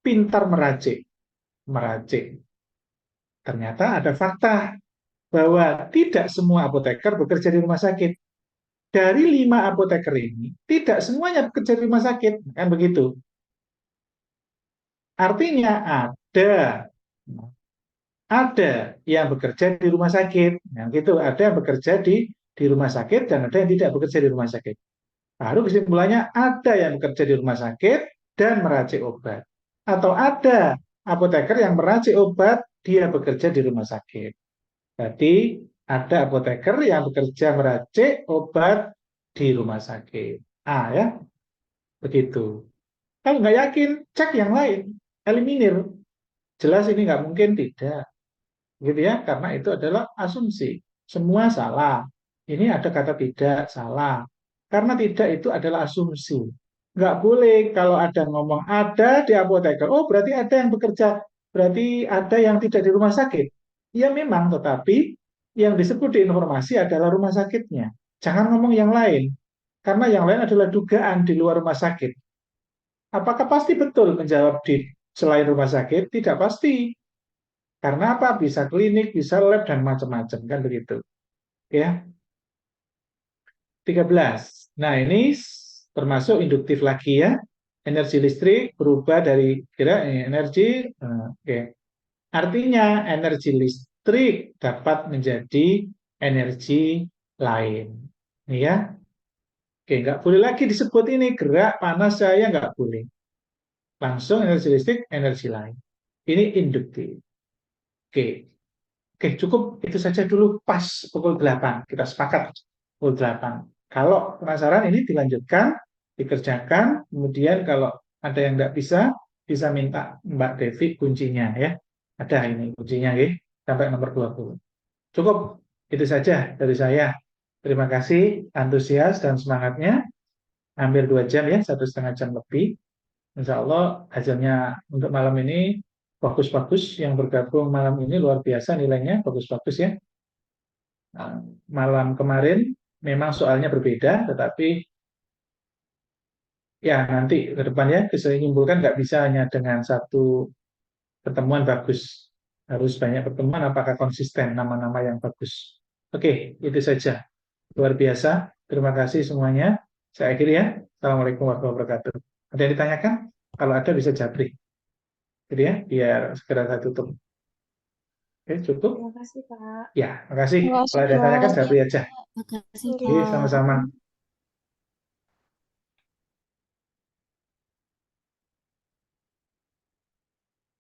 pintar meracik. Meracik. Ternyata ada fakta bahwa tidak semua apoteker bekerja di rumah sakit. Dari 5 apoteker ini, tidak semuanya bekerja di rumah sakit. Kan begitu. Artinya ada yang bekerja di rumah sakit. Yang gitu, ada yang bekerja di rumah sakit dan ada yang tidak bekerja di rumah sakit. Baru kesimpulannya ada yang bekerja di rumah sakit dan meracik obat. Atau ada apoteker yang meracik obat, dia bekerja di rumah sakit. Berarti ada apoteker yang bekerja meracik obat di rumah sakit. Ya, begitu. Kalau nggak yakin, cek yang lain, eliminir. jelas ini nggak mungkin, tidak. Gitu ya, karena itu adalah asumsi. Semua salah. Ini ada kata tidak, salah. Karena tidak itu adalah asumsi. Nggak boleh kalau ada ngomong ada di apoteker, oh berarti ada yang bekerja, berarti ada yang tidak di rumah sakit. Ya memang, tetapi yang disebut di informasi adalah rumah sakitnya. Jangan ngomong yang lain, karena yang lain adalah dugaan di luar rumah sakit. Apakah pasti betul menjawab di selain rumah sakit? Tidak pasti. Karena apa? Bisa klinik, bisa lab, dan macam-macam. Kan begitu. Ya, 13. Nah, ini termasuk induktif lagi ya. Energi listrik berubah dari kira energi. Oke. Artinya energi listrik dapat menjadi energi lain. Ini ya. Oke, nggak boleh lagi disebut ini gerak, panas, cahaya, nggak boleh. Langsung energi listrik, energi lain. Ini induktif. Oke. Oke, cukup itu saja dulu pas pukul 8. Kita sepakat pukul 8. Kalau penasaran ini dilanjutkan, dikerjakan, kemudian kalau ada yang nggak bisa, bisa minta Mbak Devi kuncinya ya. Ada ini kuncinya ya, sampai nomor 20. Cukup, itu saja dari saya. Terima kasih antusias dan semangatnya. Hampir 2 jam ya, 1,5 jam lebih. Insya Allah hasilnya untuk malam ini bagus-bagus. Yang bergabung malam ini luar biasa nilainya, bagus-bagus ya. Nah, malam kemarin memang soalnya berbeda, tetapi ya nanti ke depan ya, saya nyimpulkan nggak bisa hanya dengan satu pertemuan bagus. Harus banyak pertemuan, apakah konsisten nama-nama yang bagus. Oke, itu saja. Luar biasa. Terima kasih semuanya. Saya akhiri ya. Assalamualaikum warahmatullahi wabarakatuh. Ada yang ditanyakan? Kalau ada bisa japri. Jadi ya, biar segera saya tutup. Oke, cukup? Terima kasih, Kak. Ya, makasih. Kalau Makasih ada yang Mas. ditanyakan, japri aja. Makasih Oke. Oke, Kak. sama-sama.